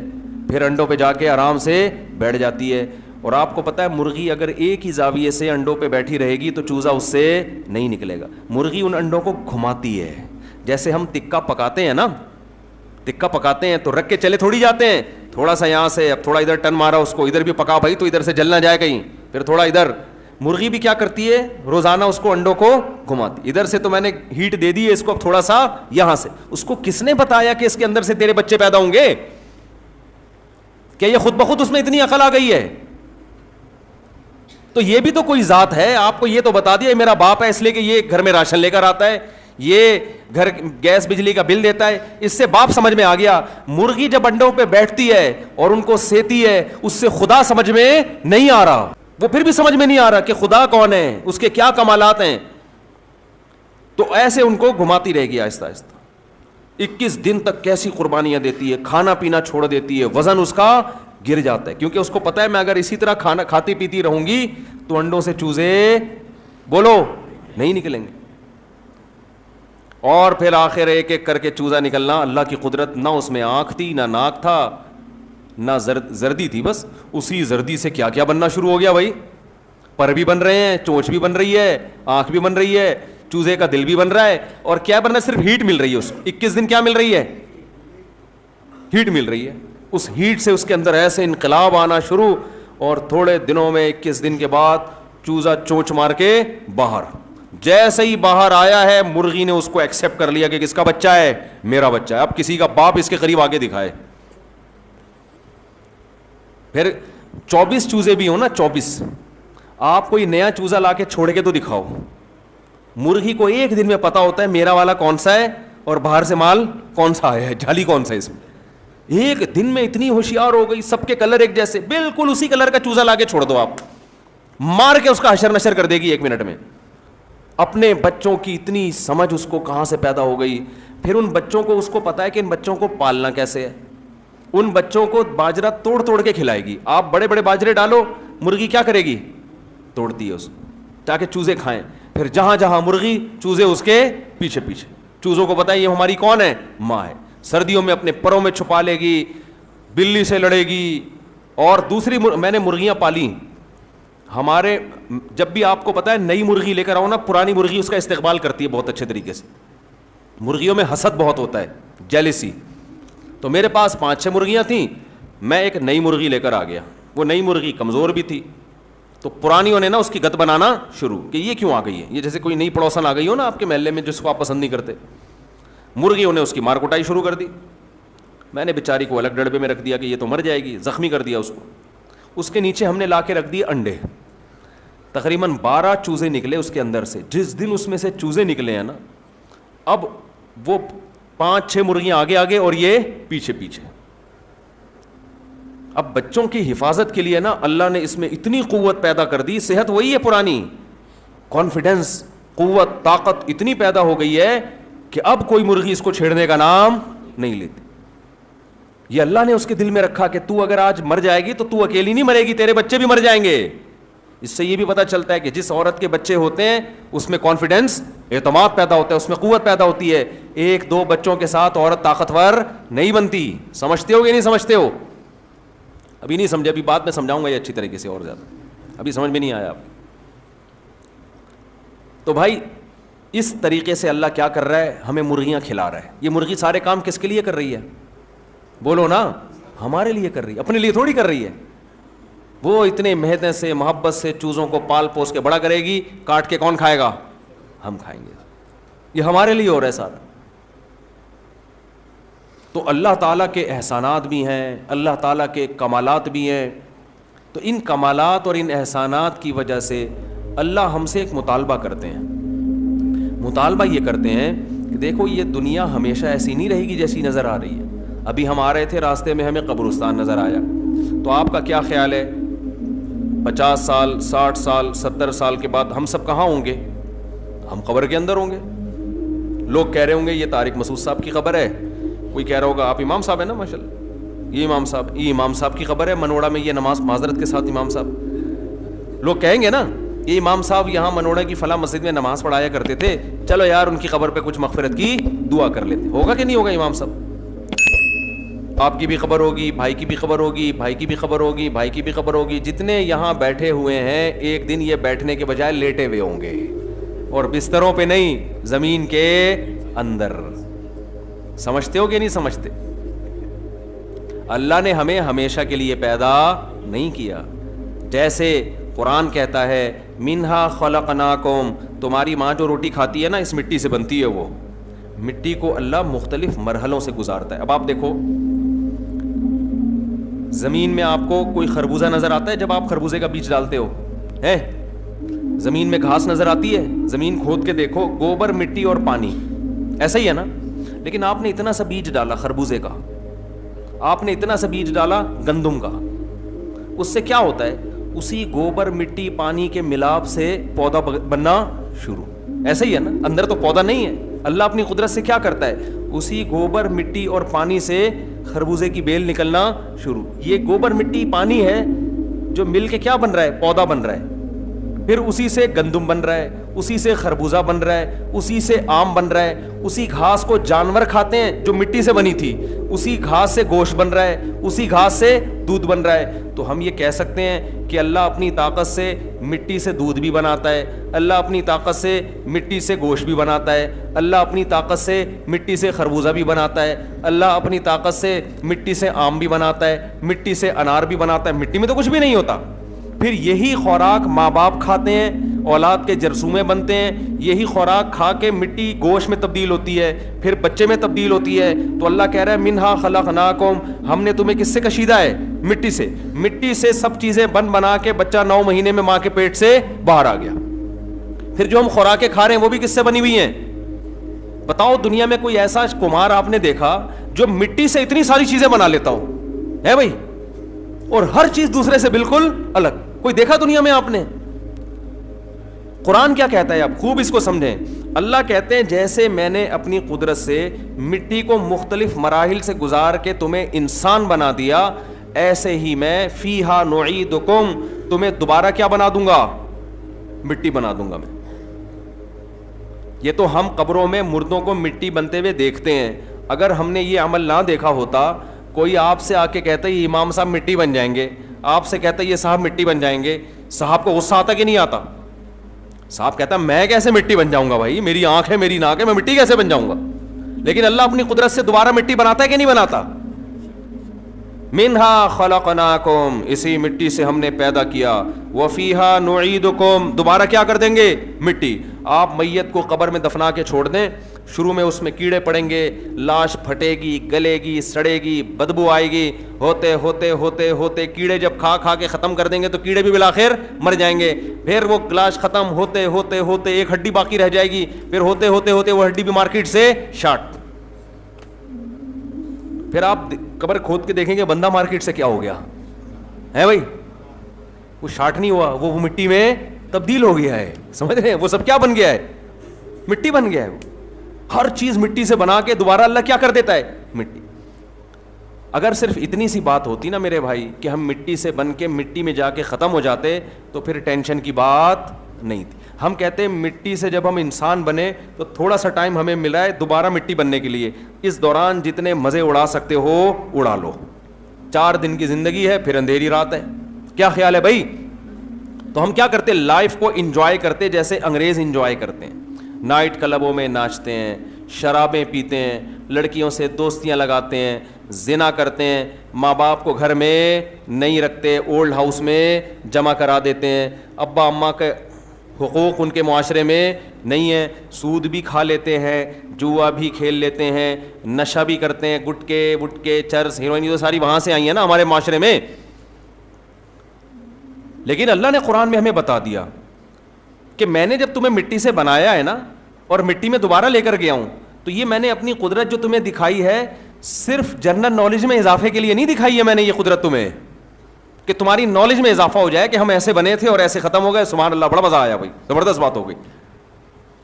S1: پھر انڈوں پہ جا کے آرام سے بیٹھ جاتی ہے. اور آپ کو پتہ ہے مرغی اگر ایک ہی زاویے سے انڈوں پہ بیٹھی رہے گی تو چوزا اس سے نہیں نکلے گا. مرغی ان انڈوں کو گھماتی ہے. جیسے ہم ٹکا پکاتے ہیں نا، ٹکا پکاتے ہیں تو رکھ کے چلے تھوڑی جاتے ہیں، تھوڑا سا یہاں سے، اب تھوڑا ادھر ٹن مارا اس کو، ادھر بھی پکا بھائی تو ادھر سے جل نہ جائے کہیں، پھر تھوڑا ادھر. مرغی بھی کیا کرتی ہے؟ روزانہ اس کو انڈوں کو گھماتی. ادھر سے تو میں نے ہیٹ دے دی ہے اس کو، اب تھوڑا سا یہاں سے. اس کو کس نے بتایا کہ اس کے اندر سے تیرے بچے پیدا ہوں گے؟ کیا یہ خود بخود اس میں اتنی عقل آ گئی ہے؟ تو یہ بھی تو کوئی ذات ہے. آپ کو یہ تو بتا دیا میرا باپ ہے اس لیے کہ یہ گھر میں راشن لے کر آتا ہے، یہ گھر گیس بجلی کا بل دیتا ہے، اس سے باپ سمجھ میں آ گیا. مرغی جب انڈوں پہ بیٹھتی ہے اور ان کو سیتی ہے، اس سے خدا سمجھ میں نہیں آ رہا. وہ پھر بھی سمجھ میں نہیں آ رہا کہ خدا کون ہے، اس کے کیا کمالات ہیں. تو ایسے ان کو گھماتی رہے گی آہستہ آہستہ. 21 دن تک کیسی قربانیاں دیتی ہے، کھانا پینا چھوڑ دیتی ہے، وزن اس کا گر جاتا ہے، کیونکہ اس کو پتا ہے میں اگر اسی طرح کھانا کھاتی پیتی رہوں گی تو انڈوں سے چوزے بولو نہیں نکلیں گے. اور پھر آخر ایک ایک کر کے چوزا نکلنا. اللہ کی قدرت، نہ اس میں آنکھ تھی، نہ ناک تھا، نہ زردی تھی، بس اسی زردی سے کیا کیا بننا شروع ہو گیا بھائی. پر بھی بن رہے ہیں، چونچ بھی بن رہی ہے، آنکھ بھی بن رہی ہے، چوزے کا دل بھی بن رہا ہے. اور کیا بن رہا ہے؟ صرف ہیٹ مل رہی ہے اس کو. 21 دن کیا مل رہی ہے؟ ہیٹ مل رہی ہے. اس ہیٹ سے اس کے اندر ایسے انقلاب آنا شروع، اور تھوڑے دنوں میں 21 دن کے بعد چوزا چونچ مار کے باہر. جیسے ہی باہر آیا ہے مرغی نے اس کو ایکسیپٹ کر لیا کہ کس کا بچہ ہے؟ میرا بچہ ہے. اب کسی کا باپ اس کے قریب آگے دکھائے. پھر 24 چوزے بھی ہوں نا، 24. آپ کوئی نیا چوزا لا کے چھوڑ کے تو دکھاؤ. مرغی کو ایک دن میں پتا ہوتا ہے میرا والا کون سا ہے اور باہر سے مال کون سا آیا ہے، جھالی کون سا ہے اس میں. ایک دن میں اتنی ہوشیار ہو گئی، سب کے کلر ایک جیسے، بالکل اسی کلر کا چوزا لا کے چھوڑ دو، آپ مار کے اس کا حشر نشر کر دے گی 1 منٹ میں. اپنے بچوں کی اتنی سمجھ اس کو کہاں سے پیدا ہو گئی. پھر ان بچوں کو، اس کو پتا ہے کہ ان بچوں کو پالنا کیسے ہے. ان بچوں کو باجرہ توڑ توڑ کے کھلائے گی. آپ بڑے بڑے باجرے ڈالو، مرغی کیا کرے گی؟ توڑتی ہے اس کو تاکہ چوزے کھائیں. پھر جہاں جہاں مرغی، چوزے اس کے پیچھے پیچھے. چوزوں کو پتا ہے یہ ہماری کون ہے؟ ماں ہے. سردیوں میں اپنے پروں میں چھپا لے گی، بلی سے لڑے گی. اور دوسری میں نے مرغیاں پالی ہمارے، جب بھی آپ کو پتا ہے نئی مرغی لے کر آؤ نا، پرانی مرغی اس کا استقبال کرتی ہے بہت اچھے طریقے سے. مرغیوں میں حسد بہت ہوتا ہے، جیلسی. تو میرے پاس 5-6 مرغیاں تھیں، میں ایک نئی مرغی لے کر آ گیا. وہ نئی مرغی کمزور بھی تھی، تو پرانیوں نے نا اس کی گت بنانا شروع کہ یہ کیوں آ گئی ہے. یہ جیسے کوئی نئی پڑوسن آ گئی ہو نا آپ کے محلے میں جس کو آپ پسند نہیں کرتے. مرغیوں نے اس کی مار کٹائی شروع کر دی. میں نے بیچاری کو الگ ڈڑبے میں رکھ دیا کہ یہ تو مر جائے گی, زخمی کر دیا اس کو. اس کے نیچے ہم نے لا کے رکھ دیے انڈے, تقریباً 12 چوزے نکلے اس کے اندر سے. جس دن اس میں سے چوزے نکلے ہیں نا, اب وہ 5-6 مرغیاں آگے آگے اور یہ پیچھے پیچھے. اب بچوں کی حفاظت کے لیے نا اللہ نے اس میں اتنی قوت پیدا کر دی, صحت وہی ہے پرانی, کانفیڈنس, قوت, طاقت اتنی پیدا ہو گئی ہے کہ اب کوئی مرغی اس کو چھیڑنے کا نام نہیں لیتی. یہ اللہ نے اس کے دل میں رکھا کہ تو اگر آج مر جائے گی تو تو اکیلی نہیں مرے گی, تیرے بچے بھی مر جائیں گے. اس سے یہ بھی پتہ چلتا ہے کہ جس عورت کے بچے ہوتے ہیں اس میں کانفیڈنس, اعتماد پیدا ہوتا ہے, اس میں قوت پیدا ہوتی ہے. 1-2 بچوں کے ساتھ عورت طاقتور نہیں بنتی. سمجھتے ہو کہ نہیں سمجھتے ہو؟ ابھی نہیں سمجھے, ابھی بعد میں سمجھاؤں گا یہ اچھی طریقے سے اور زیادہ, ابھی سمجھ میں نہیں آیا آپ. تو بھائی اس طریقے سے اللہ کیا کر رہا ہے, ہمیں مرغیاں کھلا رہا ہے. یہ مرغی سارے کام کس کے لیے کر رہی ہے؟ بولو نا, ہمارے لیے کر رہی ہے, اپنے لیے تھوڑی کر رہی ہے. وہ اتنے محنت سے محبت سے چوزوں کو پال پوس کے بڑا کرے گی, کاٹ کے کون کھائے گا؟ ہم کھائیں گے. یہ ہمارے لیے ہو رہا ہے سارا. تو اللہ تعالیٰ کے احسانات بھی ہیں, اللہ تعالیٰ کے کمالات بھی ہیں. تو ان کمالات اور ان احسانات کی وجہ سے اللہ ہم سے ایک مطالبہ کرتے ہیں. مطالبہ یہ کرتے ہیں کہ دیکھو یہ دنیا ہمیشہ ایسی نہیں رہے گی جیسی نظر آ رہی ہے. ابھی ہم آ رہے تھے, راستے میں ہمیں قبرستان نظر آیا. تو آپ کا کیا خیال ہے 50 سال 60 سال 70 سال کے بعد ہم سب کہاں ہوں گے؟ ہم قبر کے اندر ہوں گے. لوگ کہہ رہے ہوں گے یہ طارق مسعود صاحب کی قبر ہے, کوئی کہہ رہا ہوگا آپ امام صاحب ہیں نا ماشاء اللہ, یہ امام صاحب کی قبر ہے, منوڑا میں یہ نماز معذرت کے ساتھ امام صاحب. لوگ کہیں گے نا یہ امام صاحب یہاں منوڑا کی فلاں مسجد میں نماز پڑھایا کرتے تھے, چلو یار ان کی قبر پہ کچھ مغفرت کی دعا کر لیتے. ہوگا کہ نہیں ہوگا امام صاحب؟ آپ کی بھی خبر ہوگی, بھائی کی بھی خبر ہوگی, بھائی کی بھی خبر ہوگی, بھائی کی بھی خبر ہوگی. جتنے یہاں بیٹھے ہوئے ہیں ایک دن یہ بیٹھنے کے بجائے لیٹے ہوئے ہوں گے, اور بستروں پہ نہیں, زمین کے اندر. سمجھتے ہو کہ نہیں سمجھتے؟ اللہ نے ہمیں ہمیشہ کے لیے پیدا نہیں کیا. جیسے قرآن کہتا ہے منہا خلقناکم, تمہاری ماں جو روٹی کھاتی ہے نا اس مٹی سے بنتی ہے. وہ مٹی کو اللہ مختلف مرحلوں سے گزارتا ہے. اب آپ دیکھو زمین میں آپ کو کوئی خربوزہ نظر آتا ہے جب آپ خربوزے کا بیج ڈالتے ہو؟ ہے زمین میں گھاس نظر آتی ہے؟ زمین کھود کے دیکھو, گوبر, مٹی اور پانی, ایسا ہی ہے نا. لیکن آپ نے اتنا سا بیج ڈالا خربوزے کا, آپ نے اتنا سا بیج ڈالا گندم کا, اس سے کیا ہوتا ہے؟ اسی گوبر مٹی پانی کے ملاپ سے پودا بننا شروع. ایسا ہی ہے نا, اندر تو پودا نہیں ہے. اللہ اپنی قدرت سے کیا کرتا ہے؟ اسی گوبر مٹی اور پانی سے خربوزے کی بیل نکلنا شروع. یہ گوبر مٹی پانی ہے جو مل کے کیا بن رہا ہے؟ پودا بن رہا ہے. پھر اسی سے گندم بن رہا ہے, اسی سے خربوزہ بن رہا ہے, اسی سے آم بن رہا ہے. اسی گھاس کو جانور کھاتے ہیں جو مٹی سے بنی تھی, اسی گھاس سے گوشت بن رہا ہے, اسی گھاس سے دودھ بن رہا ہے. تو ہم یہ کہہ سکتے ہیں کہ اللہ اپنی طاقت سے مٹی سے دودھ بھی بناتا ہے, اللہ اپنی طاقت سے مٹی سے گوشت بھی بناتا ہے, اللہ اپنی طاقت سے مٹی سے خربوزہ بھی بناتا ہے, اللہ اپنی طاقت سے مٹی سے آم بھی بناتا ہے, مٹی سے انار بھی بناتا ہے. مٹی میں تو کچھ بھی نہیں ہوتا. پھر یہی خوراک ماں باپ کھاتے ہیں, اولاد کے جرثومے بنتے ہیں, یہی خوراک کھا کے مٹی گوشت میں تبدیل ہوتی ہے, پھر بچے میں تبدیل ہوتی ہے. تو اللہ کہہ رہا ہے منہا خلقناکم, ہم نے تمہیں کس سے کشیدہ ہے؟ مٹی سے. مٹی سے سب چیزیں بنا کے بچہ 9 مہینے میں ماں کے پیٹ سے باہر آ گیا. پھر جو ہم خوراکیں کھا رہے ہیں وہ بھی کس سے بنی ہوئی ہیں؟ بتاؤ دنیا میں کوئی ایسا کمار آپ نے دیکھا جو مٹی سے اتنی ساری چیزیں بنا لیتا ہو؟ ہے بھائی, اور ہر چیز دوسرے سے بالکل الگ. کوئی دیکھا دنیا میں آپ نے؟ قرآن کیا کہتا ہے, آپ خوب اس کو سمجھیں. اللہ کہتے ہیں جیسے میں نے اپنی قدرت سے مٹی کو مختلف مراحل سے گزار کے تمہیں انسان بنا دیا, ایسے ہی میں فیہا نعیدکم, تمہیں دوبارہ کیا بنا دوں گا؟ مٹی بنا دوں گا میں. یہ تو ہم قبروں میں مردوں کو مٹی بنتے ہوئے دیکھتے ہیں. اگر ہم نے یہ عمل نہ دیکھا ہوتا, کوئی آپ سے آ کے کہتا ہے یہ امام صاحب مٹی بن جائیں گے, آپ سے کہتا ہے یہ صاحب مٹی بن جائیں گے, صاحب کو غصہ آتا کہ نہیں آتا؟ صاحب کہتا ہے میں کیسے مٹی بن جاؤں گا بھائی, میری آنکھ ہے میری ناک ہے, میں مٹی کیسے بن جاؤں گا؟ لیکن اللہ اپنی قدرت سے دوبارہ مٹی بناتا ہے کہ نہیں بناتا؟ منہا خلقناکم، اسی مٹی سے ہم نے پیدا کیا، وفیہا نعیدکم، دوبارہ کیا کر دیں گے؟ مٹی. آپ میت کو قبر میں دفنا کے چھوڑ دیں، شروع میں اس میں کیڑے پڑیں گے، لاش پھٹے گی، گلے گی، سڑے گی، بدبو آئے گی، ہوتے ہوتے ہوتے ہوتے کیڑے جب کھا کے ختم کر دیں گے تو کیڑے بھی بالآخر مر جائیں گے. پھر وہ لاش ختم ہوتے ہوتے ہوتے ایک ہڈی باقی رہ جائے گی، پھر ہوتے ہوتے ہوتے وہ ہڈی بھی مارکیٹ سے شارٹ. پھر آپ قبر کھود کے دیکھیں گے بندہ مارکیٹ سے کیا ہو گیا ہے بھائی، وہ شارٹ نہیں ہوا، وہ مٹی میں تبدیل ہو گیا ہے. سمجھ رہے ہیں؟ وہ سب کیا بن گیا ہے؟ مٹی بن گیا ہے. ہر چیز مٹی سے بنا کے دوبارہ اللہ کیا کر دیتا ہے؟ مٹی. اگر صرف اتنی سی بات ہوتی نا میرے بھائی کہ ہم مٹی سے بن کے مٹی میں جا کے ختم ہو جاتے تو پھر ٹینشن کی بات نہیں تھی. ہم کہتے ہیں مٹی سے جب ہم انسان بنے تو تھوڑا سا ٹائم ہمیں ملا ہے دوبارہ مٹی بننے کے لیے، اس دوران جتنے مزے اڑا سکتے ہو اڑا لو. 4 دن کی زندگی ہے، پھر اندھیری رات ہے. کیا خیال ہے بھائی؟ تو ہم کیا کرتے؟ لائف کو انجوائے کرتے جیسے انگریز انجوائے کرتے ہیں. نائٹ کلبوں میں ناچتے ہیں، شرابیں پیتے ہیں، لڑکیوں سے دوستیاں لگاتے ہیں، زنا کرتے ہیں، ماں باپ کو گھر میں نہیں رکھتے، اولڈ ہاؤس میں جمع کرا دیتے ہیں، ابا اماں کے حقوق ان کے معاشرے میں نہیں ہے، سود بھی کھا لیتے ہیں، جوا بھی کھیل لیتے ہیں، نشہ بھی کرتے ہیں، گٹکے وٹکے چرس ہیروئن، یہ تو ساری وہاں سے آئی ہیں نا ہمارے معاشرے میں. لیکن اللہ نے قرآن میں ہمیں بتا دیا کہ میں نے جب تمہیں مٹی سے بنایا ہے نا اور مٹی میں دوبارہ لے کر گیا ہوں تو یہ میں نے اپنی قدرت جو تمہیں دکھائی ہے صرف جنرل نالج میں اضافے کے لیے نہیں دکھائی ہے. میں نے یہ قدرت تمہیں کہ تمہاری نالج میں اضافہ ہو جائے کہ ہم ایسے بنے تھے اور ایسے ختم ہو گئے. سبحان اللہ، بڑا مزہ آیا بھائی، زبردست بات ہو گئی.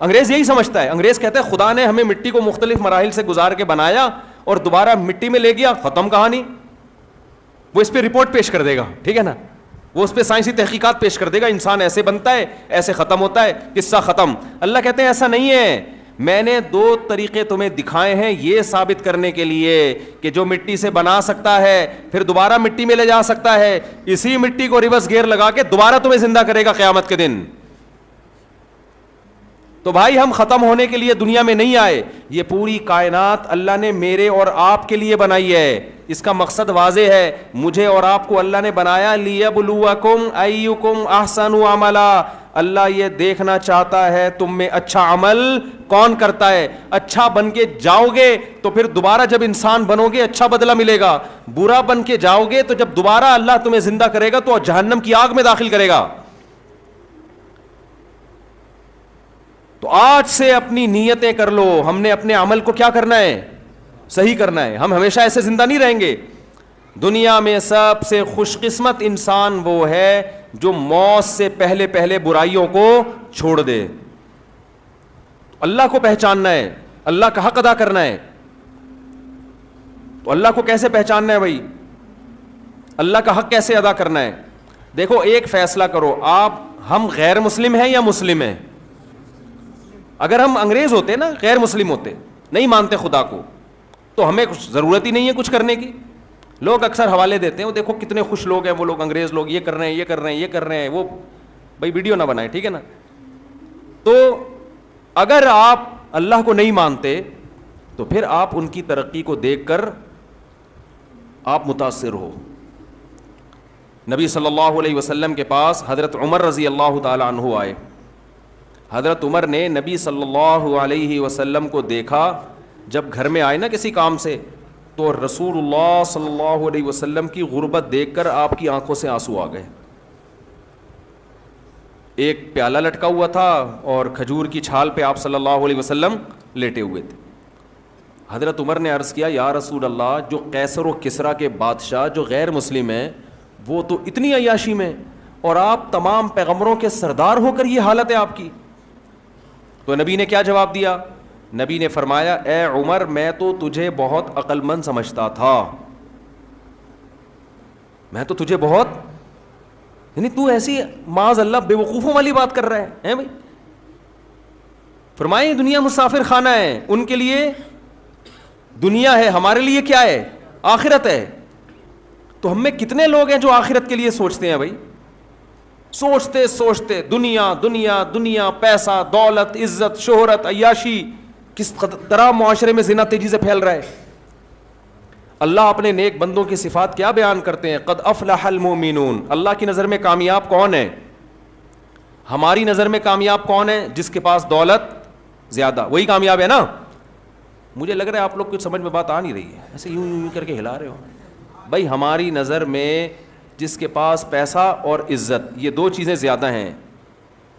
S1: انگریز یہی سمجھتا ہے، انگریز کہتا ہے خدا نے ہمیں مٹی کو مختلف مراحل سے گزار کے بنایا اور دوبارہ مٹی میں لے گیا، ختم کہانی. وہ اس پہ رپورٹ پیش کر دے گا، ٹھیک ہے نا، وہ اس پہ سائنسی تحقیقات پیش کر دے گا، انسان ایسے بنتا ہے، ایسے ختم ہوتا ہے، قصہ ختم. اللہ کہتے ہیں ایسا نہیں ہے، میں نے 2 طریقے تمہیں دکھائے ہیں یہ ثابت کرنے کے لیے کہ جو مٹی سے بنا سکتا ہے پھر دوبارہ مٹی میں لے جا سکتا ہے، اسی مٹی کو ریورس گیئر لگا کے دوبارہ تمہیں زندہ کرے گا قیامت کے دن. تو بھائی ہم ختم ہونے کے لیے دنیا میں نہیں آئے، یہ پوری کائنات اللہ نے میرے اور آپ کے لیے بنائی ہے. اس کا مقصد واضح ہے، مجھے اور آپ کو اللہ نے بنایا لیبلوکم ایکم احسن عملا. اللہ یہ دیکھنا چاہتا ہے تم میں اچھا عمل کون کرتا ہے. اچھا بن کے جاؤ گے تو پھر دوبارہ جب انسان بنو گے اچھا بدلہ ملے گا. برا بن کے جاؤ گے تو جب دوبارہ اللہ تمہیں زندہ کرے گا تو جہنم کی آگ میں داخل کرے گا. تو آج سے اپنی نیتیں کر لو، ہم نے اپنے عمل کو کیا کرنا ہے؟ صحیح کرنا ہے. ہم ہمیشہ ایسے زندہ نہیں رہیں گے. دنیا میں سب سے خوش قسمت انسان وہ ہے جو موت سے پہلے پہلے برائیوں کو چھوڑ دے. اللہ کو پہچاننا ہے، اللہ کا حق ادا کرنا ہے. تو اللہ کو کیسے پہچاننا ہے بھائی؟ اللہ کا حق کیسے ادا کرنا ہے؟ دیکھو ایک فیصلہ کرو، ہم غیر مسلم ہیں یا مسلم ہیں؟ اگر ہم انگریز ہوتے نا، غیر مسلم ہوتے، نہیں مانتے خدا کو، تو ہمیں کچھ ضرورت ہی نہیں ہے کچھ کرنے کی. لوگ اکثر حوالے دیتے ہیں، وہ دیکھو کتنے خوش لوگ ہیں وہ لوگ، انگریز لوگ یہ کر رہے ہیں، یہ کر رہے ہیں، یہ کر رہے ہیں. وہ بھائی ویڈیو نہ بنائیں، ٹھیک ہے نا. تو اگر آپ اللہ کو نہیں مانتے تو پھر آپ ان کی ترقی کو دیکھ کر آپ متاثر ہو. نبی صلی اللہ علیہ وسلم کے پاس حضرت عمر رضی اللہ تعالی عنہ آئے. حضرت عمر نے نبی صلی اللہ علیہ وسلم کو دیکھا، جب گھر میں آئے نا کسی کام سے تو رسول اللہ صلی اللہ علیہ وسلم کی غربت دیکھ کر آپ کی آنکھوں سے آنسو آ گئے. ایک پیالہ لٹکا ہوا تھا اور کھجور کی چھال پہ آپ صلی اللہ علیہ وسلم لیٹے ہوئے تھے. حضرت عمر نے عرض کیا، یا رسول اللہ، جو قیصر و کسریٰ کے بادشاہ جو غیر مسلم ہیں وہ تو اتنی عیاشی میں، اور آپ تمام پیغمبروں کے سردار ہو کر یہ حالت ہے آپ کی. تو نبی نے کیا جواب دیا؟ نبی نے فرمایا، اے عمر، میں تو تجھے بہت عقل مند سمجھتا تھا، میں تو تجھے بہت، یعنی تو ایسی معاذ اللہ بے وقوفوں والی بات کر رہا ہے بھائی. فرمائے دنیا مسافر خانہ ہے، ان کے لیے دنیا ہے، ہمارے لیے کیا ہے؟ آخرت ہے. تو ہم میں کتنے لوگ ہیں جو آخرت کے لیے سوچتے ہیں بھائی؟ سوچتے سوچتے دنیا دنیا دنیا، پیسہ، دولت، عزت، شہرت، عیاشی، کس طرح معاشرے میں زنا تیزی سے پھیل رہا ہے. اللہ اپنے نیک بندوں کی صفات کیا بیان کرتے ہیں؟ قد افلح المؤمنون. اللہ کی نظر میں کامیاب کون ہے؟ ہماری نظر میں کامیاب کون ہے؟ جس کے پاس دولت زیادہ، وہی کامیاب ہے نا. مجھے لگ رہا ہے آپ لوگ کچھ سمجھ میں بات آ نہیں رہی ہے، ایسے یوں یوں کر کے ہلا رہے ہو. بھائی ہماری نظر میں جس کے پاس پیسہ اور عزت، یہ دو چیزیں زیادہ ہیں.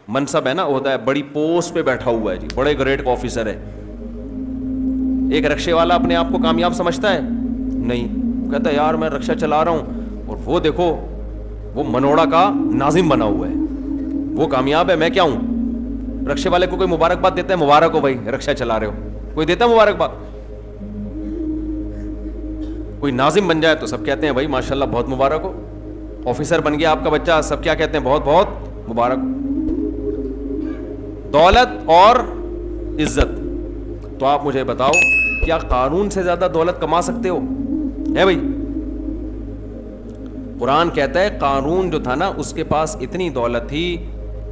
S1: منصب ہے نا، ہوتا ہے بڑی پوسٹ پہ بیٹھا ہوا ہے جی، بڑے گریڈ کا آفیسر ہے. ایک رکشے والا اپنے آپ کو کامیاب سمجھتا ہے؟ نہیں. کہتا ہے یار میں رکشہ چلا رہا ہوں، اور وہ دیکھو وہ منوڑا کا ناظم بنا ہوا ہے، وہ کامیاب ہے، میں کیا ہوں؟ رکشے والے کو کوئی مبارکباد دیتا ہے؟ مبارک ہو بھائی رکشہ چلا رہے ہو، کوئی دیتا ہے مبارکباد؟ کوئی ناظم بن جائے تو سب کہتے ہیں بھائی ماشاءاللہ بہت مبارک ہو. آفیسر بن گیا آپ کا بچہ، سب کیا کہتے ہیں؟ بہت بہت مبارک ہو. دولت اور عزت. تو آپ مجھے بتاؤ کیا قارون سے زیادہ دولت کما سکتے ہو؟ ہے بھائی؟ قرآن کہتا ہے قارون جو تھا نا، اس کے پاس اتنی دولت تھی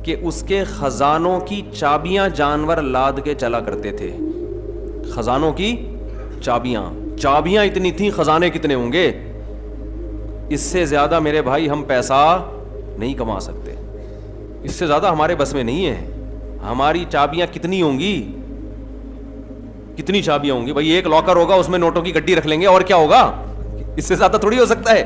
S1: کہ اس کے خزانوں کی چابیاں جانور لاد کے چلا کرتے تھے. خزانوں کی چابیاں اتنی تھیں، خزانے کتنے ہوں گے؟ اس سے زیادہ میرے بھائی ہم پیسہ نہیں کما سکتے، اس سے زیادہ ہمارے بس میں نہیں ہے. ہماری چابیاں کتنی ہوں گی؟ کتنی چابیاں ہوں گی بھائی؟ ایک لاکر ہوگا، اس میں نوٹوں کی گڈی رکھ لیں گے، اور کیا ہوگا؟ اس سے زیادہ تھوڑی ہو سکتا ہے.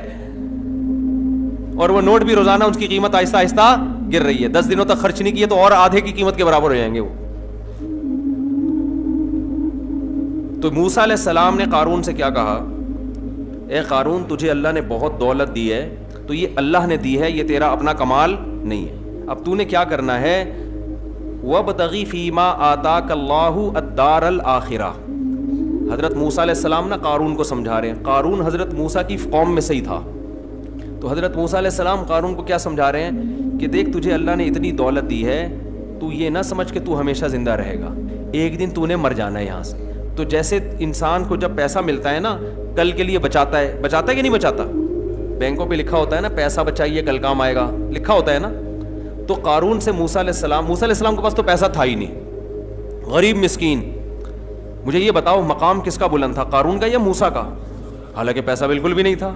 S1: اور وہ نوٹ بھی روزانہ اس کی قیمت آہستہ آہستہ گر رہی ہے. 10 دنوں تک خرچ نہیں کیے تو اور آدھے کی قیمت کے برابر ہو جائیں گے وہ. تو موسیٰ علیہ السلام نے قارون سے کیا کہا؟ اے قارون تجھے اللہ نے بہت دولت دی ہے، تو یہ اللہ نے دی ہے، یہ تیرا اپنا کمال نہیں ہے. اب تو نے کیا کرنا ہے؟ وَابْتَغِ فِي مَا آتَاكَ اللَّهُ الدَّارَ الْآخِرَةَ. حضرت موسیٰ علیہ السلام نا قارون کو سمجھا رہے ہیں. قارون حضرت موسیٰ کی قوم میں سے ہی تھا. تو حضرت موسیٰ علیہ السلام قارون کو کیا سمجھا رہے ہیں کہ دیکھ تجھے اللہ نے اتنی دولت دی ہے، تو یہ نہ سمجھ کہ تو ہمیشہ زندہ رہے گا، ایک دن تو نے مر جانا ہے یہاں سے. تو جیسے انسان کو جب پیسہ ملتا ہے نا، کل کے لیے بچاتا ہے کہ نہیں بچاتا؟ بینکوں پہ لکھا ہوتا ہے نا پیسہ بچائیے کل کام آئے گا، لکھا ہوتا ہے نا. تو قارون سے موسیٰ علیہ السلام کے پاس تو پیسہ تھا ہی نہیں، غریب مسکین. مجھے یہ بتاؤ مقام کس کا بلند تھا، قارون کا یا موسیٰ کا؟ حالانکہ پیسہ بالکل بھی نہیں تھا،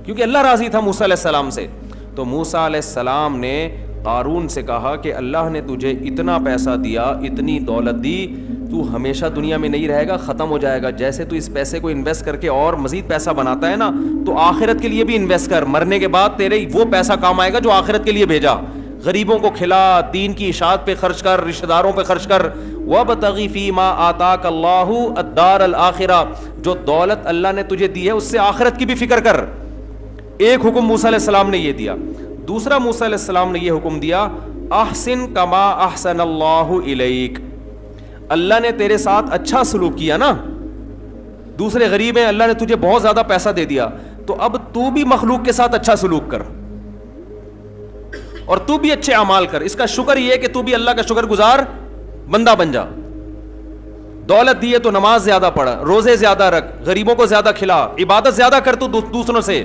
S1: کیونکہ اللہ راضی تھا موسیٰ علیہ السلام سے. تو موسیٰ علیہ السلام نے قارون سے کہا کہ اللہ نے تجھے اتنا پیسہ دیا، اتنی دولت دی، تو ہمیشہ دنیا میں نہیں رہے گا، ختم ہو جائے گا. جیسے تو اس پیسے کو انویسٹ کر کے اور مزید پیسہ بناتا ہے نا، تو آخرت کے لیے بھی انویسٹ کر. مرنے کے بعد تیرے وہ پیسہ کام آئے گا جو آخرت کے لیے بھیجا. غریبوں کو کھلا، دین کی اشاعت پہ خرچ کر، رشتہ داروں پہ خرچ کر. وَابْتَغِ فِي مَا آتَاكَ اللَّهُ الدَّارَ الْآخِرَةَ. جو دولت اللہ نے تجھے دی ہے اس سے آخرت کی بھی فکر کر. ایک حکم موسیٰ علیہ السلام نے یہ دیا. دوسرا موسیٰ علیہ السلام نے یہ حکم دیا احسن کما احسن اللہ الیک. اللہ نے تیرے ساتھ اچھا سلوک کیا نا، دوسرے غریب ہیں، اللہ نے تجھے بہت زیادہ پیسہ دے دیا، تو اب تو بھی مخلوق کے ساتھ اچھا سلوک کر اور تو بھی اچھے اعمال کر. اس کا شکر یہ ہے کہ تو بھی اللہ کا شکر گزار بندہ بن جا. دولت دی ہے تو نماز زیادہ پڑھ، روزے زیادہ رکھ، غریبوں کو زیادہ کھلا، عبادت زیادہ کر تو دوسروں سے.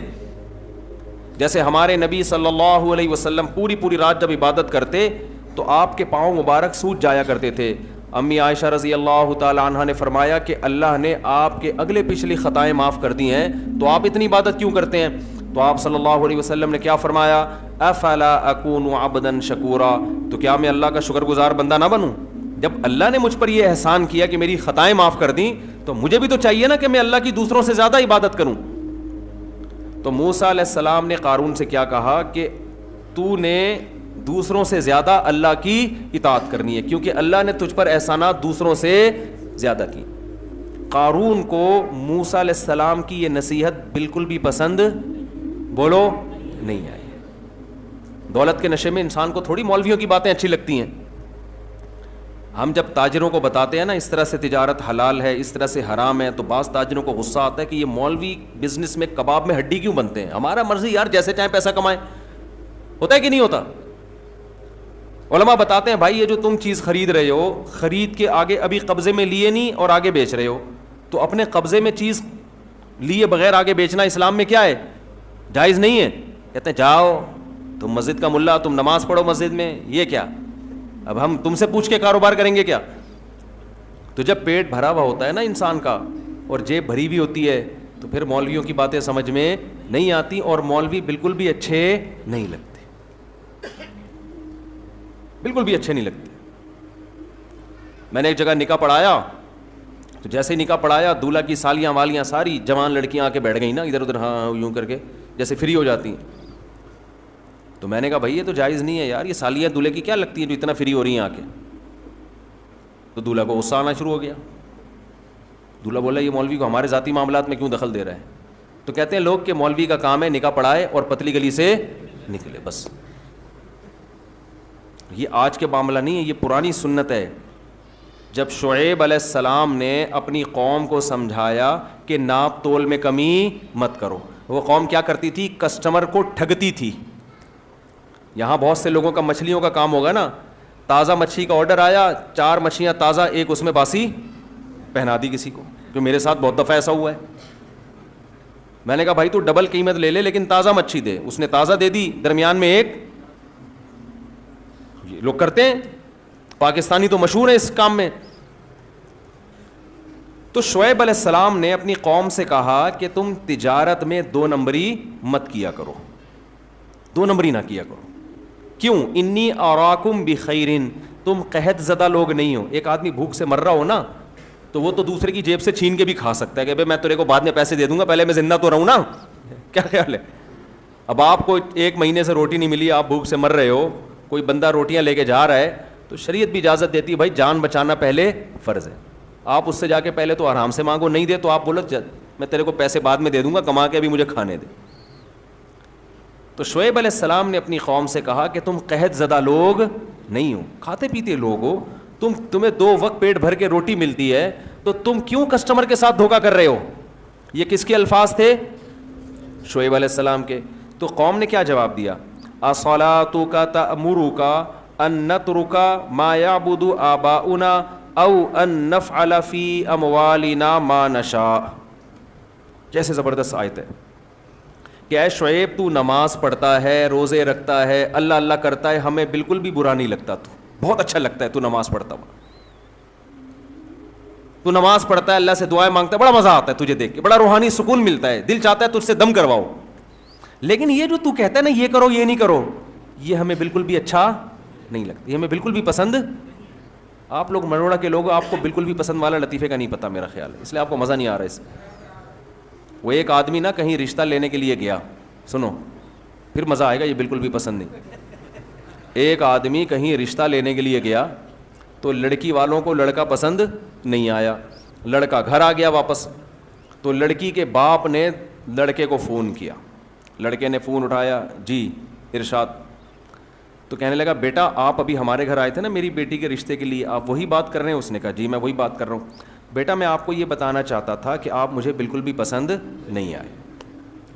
S1: جیسے ہمارے نبی صلی اللہ علیہ وسلم پوری رات جب عبادت کرتے تو آپ کے پاؤں مبارک سوج جایا کرتے تھے. امی عائشہ رضی اللہ تعالی عنہا نے فرمایا کہ اللہ نے آپ کے اگلے پچھلی خطائیں معاف کر دی ہیں، تو آپ اتنی عبادت کیوں کرتے ہیں؟ تو آپ صلی اللہ علیہ وسلم نے کیا فرمایا؟ افلا اکون عبدا شکورا. تو کیا میں اللہ کا شکر گزار بندہ نہ بنوں؟ جب اللہ نے مجھ پر یہ احسان کیا کہ میری خطائیں معاف کر دیں، تو مجھے بھی تو چاہیے نا کہ میں اللہ کی دوسروں سے زیادہ عبادت کروں. تو موسیٰ علیہ السلام نے قارون سے کیا کہا کہ تو نے دوسروں سے زیادہ اللہ کی اطاعت کرنی ہے، کیونکہ اللہ نے تجھ پر احسانات دوسروں سے زیادہ کی. قارون کو موسیٰ علیہ السلام کی یہ نصیحت بالکل بھی پسند بولو نہیں آئی. دولت کے نشے میں انسان کو تھوڑی مولویوں کی باتیں اچھی لگتی ہیں. ہم جب تاجروں کو بتاتے ہیں نا اس طرح سے تجارت حلال ہے، اس طرح سے حرام ہے، تو بعض تاجروں کو غصہ آتا ہے کہ یہ مولوی بزنس میں کباب میں ہڈی کیوں بنتے ہیں؟ ہمارا مرضی یار، جیسے چاہیں پیسہ کمائیں. ہوتا ہے کہ نہیں ہوتا؟ علماء بتاتے ہیں بھائی یہ جو تم چیز خرید رہے ہو، خرید کے آگے ابھی قبضے میں لیے نہیں اور آگے بیچ رہے ہو، تو اپنے قبضے میں چیز لیے بغیر آگے بیچنا اسلام میں کیا ہے؟ جائز نہیں ہے. کہتے ہیں جاؤ تم مسجد کا ملا، تم نماز پڑھو مسجد میں، یہ کیا؟ اب ہم تم سے پوچھ کے کاروبار کریں گے کیا؟ تو جب پیٹ بھرا ہوا ہوتا ہے نا انسان کا اور جیب بھری ہوئی ہوتی ہے، تو پھر مولویوں کی باتیں سمجھ میں نہیں آتی اور مولوی بالکل بھی اچھے نہیں لگتے, بالکل بھی اچھے نہیں لگتے. میں نے ایک جگہ نکاح پڑھایا تو جیسے ہی نکاح پڑھایا دولہا کی سالیاں والیاں ساری جوان لڑکیاں آ کے بیٹھ گئیں نا ادھر ادھر, ہاں یوں کر کے جیسے فری ہو جاتی ہیں. تو میں نے کہا بھائی یہ تو جائز نہیں ہے یار, یہ سالیاں دولہے کی کیا لگتی ہیں جو اتنا فری ہو رہی ہیں آ کے. تو دولہا کو غصہ آنا شروع ہو گیا. دولہا بولا یہ مولوی کو ہمارے ذاتی معاملات میں کیوں دخل دے رہا ہے. تو کہتے ہیں لوگ کہ مولوی کا کام ہے نکاح پڑھائے اور پتلی گلی سے نکلے بس. یہ آج کے معاملہ نہیں ہے, یہ پرانی سنت ہے. جب شعیب علیہ السلام نے اپنی قوم کو سمجھایا کہ ناپ تول میں کمی مت کرو, وہ قوم کیا کرتی تھی, کسٹمر کو ٹھگتی تھی. یہاں بہت سے لوگوں کا مچھلیوں کا کام ہوگا نا, تازہ مچھلی کا آرڈر آیا, 4 مچھلیاں تازہ, ایک اس میں باسی پہنا دی کسی کو, جو میرے ساتھ بہت دفعہ ایسا ہوا ہے. میں نے کہا بھائی تو ڈبل قیمت لے لے لیکن تازہ مچھلی دے, اس نے تازہ دے دی, درمیان میں ایک. یہ لوگ کرتے ہیں, پاکستانی تو مشہور ہیں اس کام میں. تو شعیب علیہ السلام نے اپنی قوم سے کہا کہ تم تجارت میں 2 نمبری مت کیا کرو, 2 نمبری نہ کیا کرو. کیوں؟ انی اراکم بخیرن, تم قحط زدہ لوگ نہیں ہو. ایک آدمی بھوک سے مر رہا ہو نا تو وہ تو دوسرے کی جیب سے چھین کے بھی کھا سکتا ہے کہ بھائی میں تیرے کو بعد میں پیسے دے دوں گا, پہلے میں زندہ تو رہوں نا. کیا خیال ہے؟ اب آپ کو 1 مہینے سے روٹی نہیں ملی, آپ بھوک سے مر رہے ہو, کوئی بندہ روٹیاں لے کے جا رہا ہے, تو شریعت بھی اجازت دیتی ہے بھائی جان بچانا پہلے فرض ہے. آپ اس سے جا کے پہلے تو آرام سے مانگو, نہیں دے تو آپ بولو میں تیرے کو پیسے بعد میں دے دوں گا, کما کے ابھی مجھے کھانے دے. تو شعیب علیہ السلام نے اپنی قوم سے کہا کہ تم قحط زدہ لوگ نہیں ہو, کھاتے پیتے لوگ ہو, تمہیں 2 وقت پیٹ بھر کے روٹی ملتی ہے, تو تم کیوں کسٹمر کے ساتھ دھوکہ کر رہے ہو. یہ کس کے الفاظ تھے؟ شعیب علیہ السلام کے. تو قوم نے کیا جواب دیا؟ اصلاتک تأمرک ان نترک ما یعبد آباؤنا او ان نفعل فی اموالنا ما نشاء. کیسے زبردست آیت ہے کہ اے شعیب تو نماز پڑھتا ہے, روزے رکھتا ہے, اللہ اللہ کرتا ہے, ہمیں بالکل بھی برا نہیں لگتا, تو بہت اچھا لگتا ہے تو نماز پڑھتا ہوا, تو نماز پڑھتا ہے, اللہ سے دعائیں مانگتا ہے, بڑا مزہ آتا ہے تجھے دیکھ کے, بڑا روحانی سکون ملتا ہے, دل چاہتا ہے تجھ سے دم کرواؤ. لیکن یہ جو تو کہتا ہے نا یہ کرو یہ نہیں کرو, یہ ہمیں بالکل بھی اچھا نہیں لگتا, یہ ہمیں بالکل بھی پسند. آپ لوگ مروڑا کے لوگ, آپ کو بالکل بھی پسند والا لطیفے کا نہیں پتا میرا خیال ہے, اس لیے آپ کو مزہ نہیں آ رہا اس میں. وہ ایک آدمی نا کہیں رشتہ لینے کے لیے گیا, سنو پھر مزہ آئے گا, یہ بالکل بھی پسند نہیں. ایک آدمی کہیں رشتہ لینے کے لیے گیا تو لڑکی والوں کو لڑکا پسند نہیں آیا, لڑکا گھر آ گیا واپس. تو لڑکی کے باپ نے لڑکے کو فون کیا, لڑکے نے فون اٹھایا, جی ارشاد. تو کہنے لگا بیٹا آپ ابھی ہمارے گھر آئے تھے نا میری بیٹی کے رشتے کے لیے, آپ وہی بات کر رہے ہیں؟ اس نے کہا جی میں وہی بات کر رہا ہوں. بیٹا میں آپ کو یہ بتانا چاہتا تھا کہ آپ مجھے بالکل بھی پسند نہیں آئے.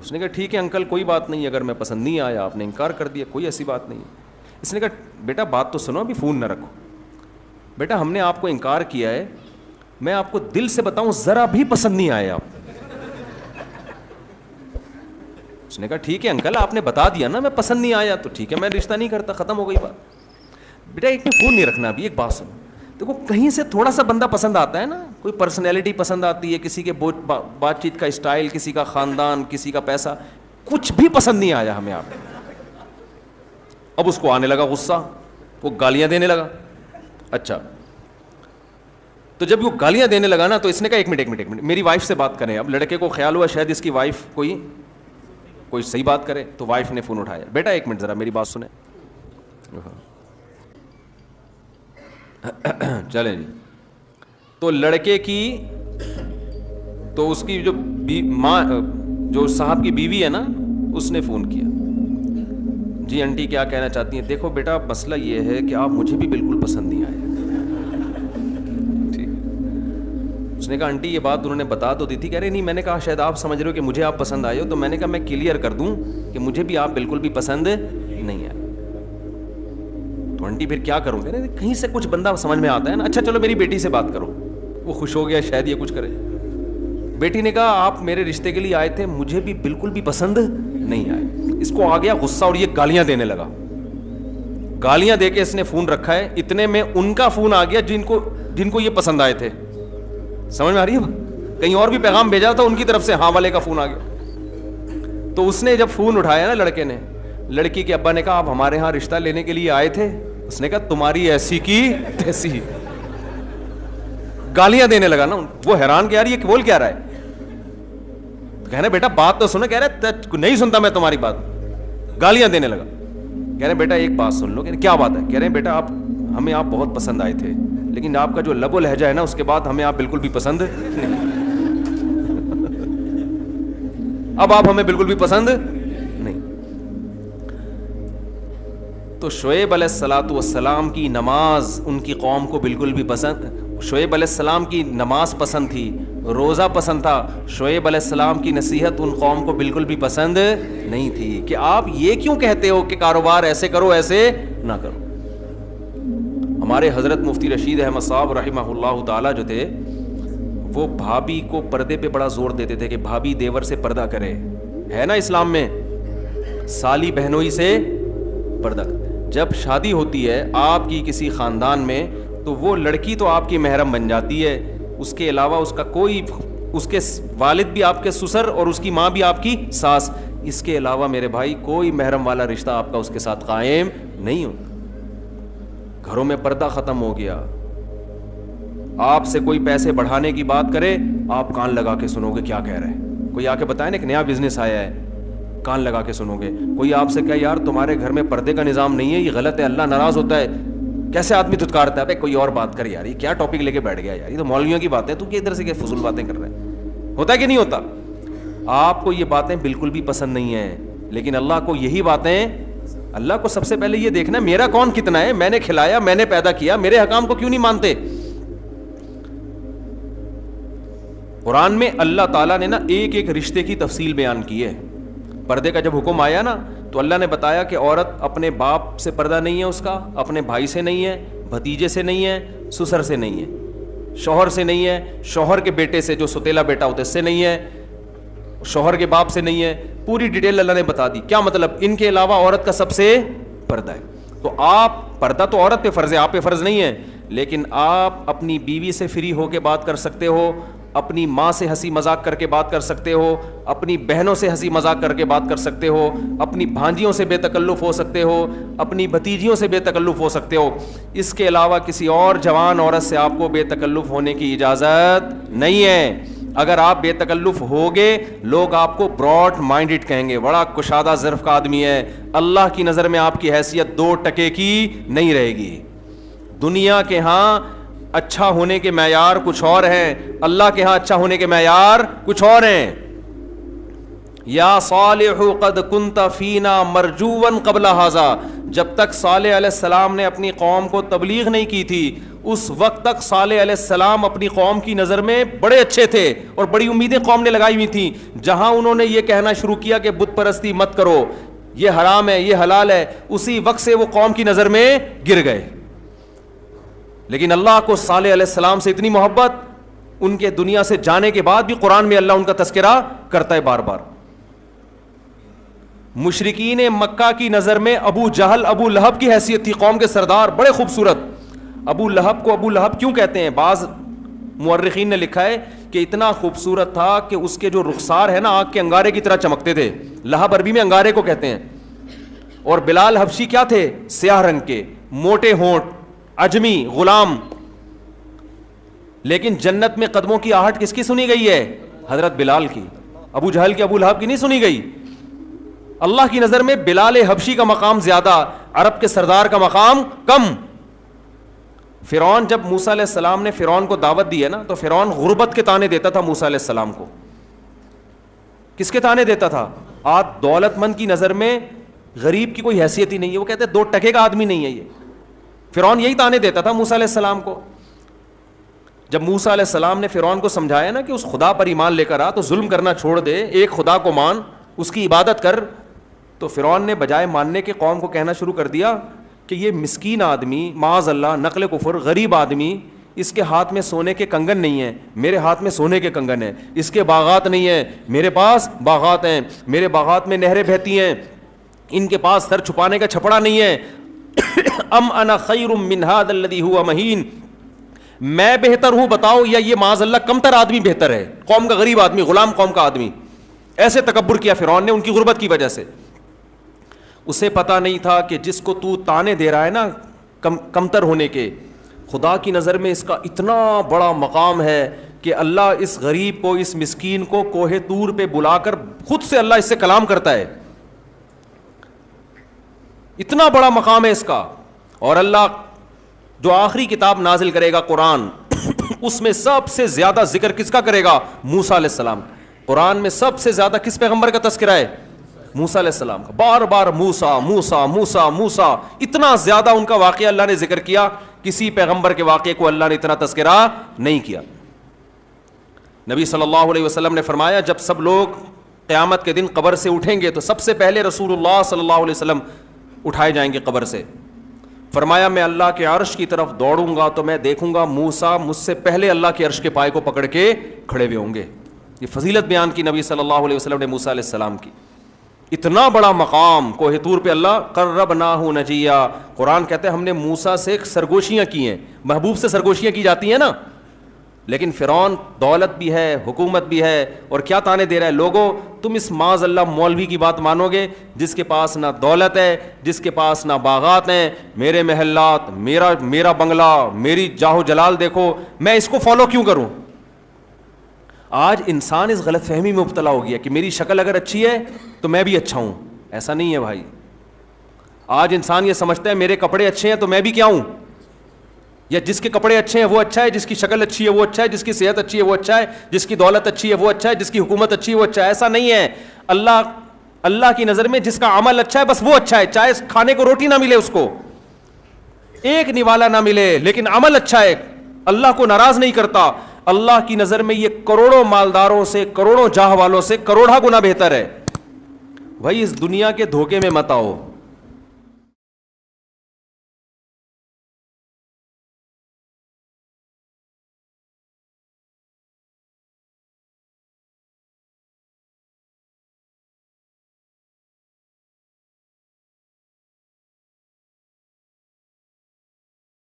S1: اس نے کہا ٹھیک ہے انکل کوئی بات نہیں, اگر میں پسند نہیں آیا, آپ نے انکار کر دیا, کوئی ایسی بات نہیں ہے. اس نے کہا بیٹا بات تو سنو, ابھی فون نہ رکھو. بیٹا ہم نے آپ کو انکار کیا ہے, میں آپ کو دل سے بتاؤں ذرا بھی پسند نہیں آئے آپ. اس نے کہا ٹھیک ہے انکل آپ نے بتا دیا نا میں پسند نہیں آیا, تو ٹھیک ہے میں رشتہ نہیں کرتا, ختم ہو گئی بات. بیٹا ایک میں فون نہیں رکھنا ابھی, ایک بات سنو. دیکھو کہیں سے تھوڑا سا بندہ پسند آتا ہے نا, کوئی پرسنالٹی پسند آتی ہے, کسی کے بات چیت کا اسٹائل, کسی کا خاندان, کسی کا پیسہ, کچھ بھی پسند نہیں آیا ہمیں آپ. اب اس کو آنے لگا غصہ, وہ گالیاں دینے لگا. اچھا تو جب وہ گالیاں دینے لگا نا تو اس نے کہا ایک منٹ میری وائف سے بات کریں. اب لڑکے کو خیال ہوا شاید اس کی وائف کوئی صحیح بات کرے, تو وائف نے فون اٹھایا. بیٹا ایک منٹ ذرا میری بات سنیں. چلیں جی. تو لڑکے کی تو اس کی جو ماں جو صاحب کی بیوی ہے نا اس نے فون کیا, جی آنٹی کیا کہنا چاہتی ہیں؟ دیکھو بیٹا مسئلہ یہ ہے کہ آپ مجھے بھی بالکل پسند نہیں آئے. ٹھیک. اس نے کہا آنٹی یہ بات انہوں نے بتا تو دی تھی. کہہ رہے نہیں, میں نے کہا شاید آپ سمجھ رہے ہو کہ مجھے آپ پسند آئے ہو, تو میں نے کہا میں کلیئر کر دوں کہ مجھے بھی آپ بالکل بھی پسند نہیں آئے. تو آنٹی پھر کیا کروں؟ کہہ رہے کہیں سے کچھ بندہ سمجھ میں آتا ہے نا, اچھا چلو میری بیٹی سے بات کرو. وہ خوش ہو گیا شاید یہ کچھ کرے. بیٹی نے کہا آپ میرے رشتے کے لیے آئے تھے, مجھے بھی بالکل بھی پسند نہیں آئے. اس کو آ گیا غصہ اور یہ گالیاں دینے لگا. گالیاں دے کے اس نے فون رکھا ہے, اتنے میں ان کا فون آ گیا جن کو یہ پسند آئے تھے. سمجھ میں آ رہی ہے؟ کہیں اور بھی پیغام بھیجا تھا ان کی طرف سے ہاں والے کا فون آ گیا. تو اس نے جب فون اٹھایا نا لڑکے نے, لڑکی کے ابا نے کہا آپ ہمارے ہاں رشتہ لینے کے لیے آئے تھے؟ اس نے کہا تمہاری ایسی کی تیسی. گالیاں دینے لگا نا. وہ حیران کہ یار یہ بول کیا رہا ہے. کہنا بیٹا بات تو سنو. کہہ رہے نہیں سنتا میں تمہاری بات. گالیاں دینے لگا. کہہ رہے بیٹا ایک بات سن لو. کہہ رہے کیا بات ہے؟ کہہ رہے ہیں بیٹا ہمیں آپ بہت پسند آئے تھے, لیکن آپ کا جو لب و لہجہ ہے نا اس کے بعد ہمیں آپ بالکل بھی پسند نہیں. اب آپ ہمیں بالکل بھی پسند نہیں. تو شعیب علیہ الصلاۃ والسلام کی نماز ان کی قوم کو بالکل بھی پسند. شعیب علیہ السلام کی نماز پسند تھی, روزہ پسند تھا. شعیب علیہ السلام کی نصیحت ان قوم کو بالکل بھی پسند نہیں تھی کہ آپ یہ کیوں کہتے ہو کہ کاروبار ایسے کرو ایسے نہ کرو. ہمارے حضرت مفتی رشید احمد صاحب رحمہ اللہ تعالی جو تھے, وہ بھابھی کو پردے پہ بڑا زور دیتے تھے کہ بھابھی دیور سے پردہ کرے. ہے نا اسلام میں سالی بہنوئی سے پردہ. جب شادی ہوتی ہے آپ کی کسی خاندان میں تو وہ لڑکی تو آپ کی محرم بن جاتی ہے, اس کے علاوہ اس کا کوئی, اس کے والد بھی آپ کے سسر اور اس کی ماں بھی آپ کی ساس, اس کے علاوہ میرے بھائی کوئی محرم والا رشتہ آپ کا اس کے ساتھ قائم نہیں ہوتا. گھروں میں پردہ ختم ہو گیا. آپ سے کوئی پیسے بڑھانے کی بات کرے آپ کان لگا کے سنو گے کیا کہہ رہے ہیں. کوئی آ کے بتائے نا ایک نیا بزنس آیا ہے, کان لگا کے سنو گے. کوئی آپ سے کہے یار تمہارے گھر میں پردے کا نظام نہیں ہے, یہ غلط ہے, اللہ ناراض ہوتا ہے, کیسے آدمی دھتکارتا ہے. بھائی کوئی اور بات کر یار, یہ کیا ٹاپک لے کے بیٹھ گیا یار, یہ تو مولویوں کی بات ہے, تو ادھر سے فضول باتیں کر رہے ہیں. ہوتا ہے کہ نہیں ہوتا؟ آپ کو یہ باتیں بالکل بھی پسند نہیں ہیں, لیکن اللہ کو یہی باتیں, اللہ کو سب سے پہلے یہ دیکھنا میرا کون کتنا ہے, میں نے کھلایا, میں نے پیدا کیا, میرے حکام کو کیوں نہیں مانتے. قرآن میں اللہ تعالیٰ نے نا ایک ایک رشتے کی تفصیل بیان کی ہے. پردے کا جب حکم آیا نا تو اللہ نے بتایا کہ عورت اپنے باپ سے پردہ نہیں ہے, اس کا اپنے بھائی سے نہیں ہے, بھتیجے سے نہیں ہے, سسر سے نہیں ہے, شوہر سے نہیں ہے, شوہر کے بیٹے سے جو ستیلا بیٹا ہوتا ہے اس سے نہیں ہے, شوہر کے باپ سے نہیں ہے. پوری ڈیٹیل اللہ نے بتا دی. کیا مطلب؟ ان کے علاوہ عورت کا سب سے پردہ ہے. تو آپ پردہ تو عورت پہ فرض ہے, آپ پہ فرض نہیں ہے, لیکن آپ اپنی بیوی سے فری ہو کے بات کر سکتے ہو, اپنی ماں سے ہنسی مذاق کر کے بات کر سکتے ہو, اپنی بہنوں سے ہنسی مذاق کر کے بات کر سکتے ہو, اپنی بھانجیوں سے بے تکلف ہو سکتے ہو, اپنی بھتیجیوں سے بے تکلف ہو سکتے ہو. اس کے علاوہ کسی اور جوان عورت سے آپ کو بے تکلف ہونے کی اجازت نہیں ہے. اگر آپ بے تکلف ہوگے لوگ آپ کو براڈ مائنڈڈ کہیں گے, بڑا کشادہ ظرف کا آدمی ہے. اللہ کی نظر میں آپ کی حیثیت 2 ٹکے کی نہیں رہے گی. دنیا کے ہاں اچھا ہونے کے معیار کچھ اور ہیں, اللہ کے ہاں اچھا ہونے کے معیار کچھ اور ہیں. یا صالح قد کنت فینا مرجوا قبل ھذا, جب تک صالح علیہ السلام نے اپنی قوم کو تبلیغ نہیں کی تھی اس وقت تک صالح علیہ السلام اپنی قوم کی نظر میں بڑے اچھے تھے اور بڑی امیدیں قوم نے لگائی ہوئی تھیں. جہاں انہوں نے یہ کہنا شروع کیا کہ بت پرستی مت کرو, یہ حرام ہے, یہ حلال ہے, اسی وقت سے وہ قوم کی نظر میں گر گئے. لیکن اللہ کو صالح علیہ السلام سے اتنی محبت, ان کے دنیا سے جانے کے بعد بھی قرآن میں اللہ ان کا تذکرہ کرتا ہے بار بار. مشرکین مکہ کی نظر میں ابو جہل ابو لہب کی حیثیت تھی, قوم کے سردار, بڑے خوبصورت. ابو لہب کو ابو لہب کیوں کہتے ہیں؟ بعض مورخین نے لکھا ہے کہ اتنا خوبصورت تھا کہ اس کے جو رخسار ہے نا آگ کے انگارے کی طرح چمکتے تھے. لہب عربی میں انگارے کو کہتے ہیں. اور بلال حبشی کیا تھے؟ سیاہ رنگ کے, موٹے ہونٹ, اجمی, غلام. لیکن جنت میں قدموں کی آہٹ کس کی سنی گئی ہے؟ حضرت بلال کی. ابو جہل کی, ابو لہب کی نہیں سنی گئی. اللہ کی نظر میں بلال حبشی کا مقام زیادہ, عرب کے سردار کا مقام کم. فرعون, جب موسیٰ علیہ السلام نے فرعون کو دعوت دی ہے نا تو فرعون غربت کے تانے دیتا تھا موسیٰ علیہ السلام کو. کس کے تانے دیتا تھا؟ آپ دولت مند کی نظر میں غریب کی کوئی حیثیت ہی نہیں ہے, وہ کہتے 2 ٹکے کا آدمی نہیں ہے یہ. فرعون یہی تانے دیتا تھا موسیٰ علیہ السلام کو. جب موسیٰ علیہ السلام نے فرعون کو سمجھایا نا کہ اس خدا پر ایمان لے کر آ, تو ظلم کرنا چھوڑ دے, ایک خدا کو مان, اس کی عبادت کر, تو فرعون نے بجائے ماننے کے قوم کو کہنا شروع کر دیا کہ یہ مسکین آدمی, معاذ اللہ, نقل کفر, غریب آدمی, اس کے ہاتھ میں سونے کے کنگن نہیں ہیں, میرے ہاتھ میں سونے کے کنگن ہیں. اس کے باغات نہیں ہیں, میرے پاس باغات ہیں, میرے باغات میں نہریں بہتی ہیں, ان کے پاس سر چھپانے کا چھپڑا نہیں ہے. ام انا خیر من ھذا الذی ھو مہین, میں بہتر ہوں بتاؤ یا یہ معاذ اللہ کمتر آدمی بہتر ہے؟ قوم کا غریب آدمی، غلام قوم کا آدمی. ایسے تکبر کیا فرعون نے ان کی غربت کی وجہ سے. اسے پتا نہیں تھا کہ جس کو تو تانے دے رہا ہے نا کمتر ہونے کے، خدا کی نظر میں اس کا اتنا بڑا مقام ہے کہ اللہ اس غریب کو، اس مسکین کو کوہ طور پہ بلا کر خود سے اللہ اس سے کلام کرتا ہے. اتنا بڑا مقام ہے اس کا. اور اللہ جو آخری کتاب نازل کرے گا قرآن، اس میں سب سے زیادہ ذکر کس کا کرے گا؟ موسیٰ علیہ السلام. قرآن میں سب سے زیادہ کس پیغمبر کا تذکرہ ہے؟ موسیٰ علیہ السلام کا. بار بار موسیٰ موسیٰ موسیٰ موسیٰ، اتنا زیادہ ان کا واقعہ اللہ نے ذکر کیا. کسی پیغمبر کے واقعے کو اللہ نے اتنا تذکرہ نہیں کیا. نبی صلی اللہ علیہ وسلم نے فرمایا جب سب لوگ قیامت کے دن قبر سے اٹھیں گے تو سب سے پہلے رسول اللہ صلی اللہ علیہ وسلم اٹھائے جائیں گے قبر سے. فرمایا میں اللہ کے عرش کی طرف دوڑوں گا تو میں دیکھوں گا موسیٰ مجھ سے پہلے اللہ کے عرش کے پائے کو پکڑ کے کھڑے ہوئے ہوں گے. یہ فضیلت بیان کی نبی صلی اللہ علیہ وسلم نے موسیٰ علیہ السلام کی. اتنا بڑا مقام کوہ طور پہ اللہ قربناہ نجیہ. قرآن کہتے ہیں ہم نے موسیٰ سے سرگوشیاں کی ہیں. محبوب سے سرگوشیاں کی جاتی ہیں نا، لیکن فرعون دولت بھی ہے، حکومت بھی ہے، اور کیا تانے دے رہا ہے؟ لوگوں تم اس معاذ اللہ مولوی کی بات مانو گے جس کے پاس نہ دولت ہے، جس کے پاس نہ باغات ہیں، میرے محلات، میرا بنگلہ، میری جاہ جلال دیکھو، میں اس کو فالو کیوں کروں؟ آج انسان اس غلط فہمی میں مبتلا ہو گیا کہ میری شکل اگر اچھی ہے تو میں بھی اچھا ہوں. ایسا نہیں ہے بھائی. آج انسان یہ سمجھتا ہے میرے کپڑے اچھے ہیں تو میں بھی کیا ہوں، یا جس کے کپڑے اچھے ہیں وہ اچھا ہے، جس کی شکل اچھی ہے وہ اچھا ہے، جس کی صحت اچھی ہے وہ اچھا ہے، جس کی دولت اچھی ہے وہ اچھا ہے، جس کی حکومت اچھی ہے وہ اچھا ہے. ایسا نہیں ہے. اللہ کی نظر میں جس کا عمل اچھا ہے بس وہ اچھا ہے، چاہے کھانے کو روٹی نہ ملے، اس کو ایک نوالا نہ ملے، لیکن عمل اچھا ہے، اللہ کو ناراض نہیں کرتا. اللہ کی نظر میں یہ کروڑوں مالداروں سے، کروڑوں جاہ والوں سے کروڑا گنا بہتر ہے. بھائی اس دنیا کے دھوکے میں مت آؤ.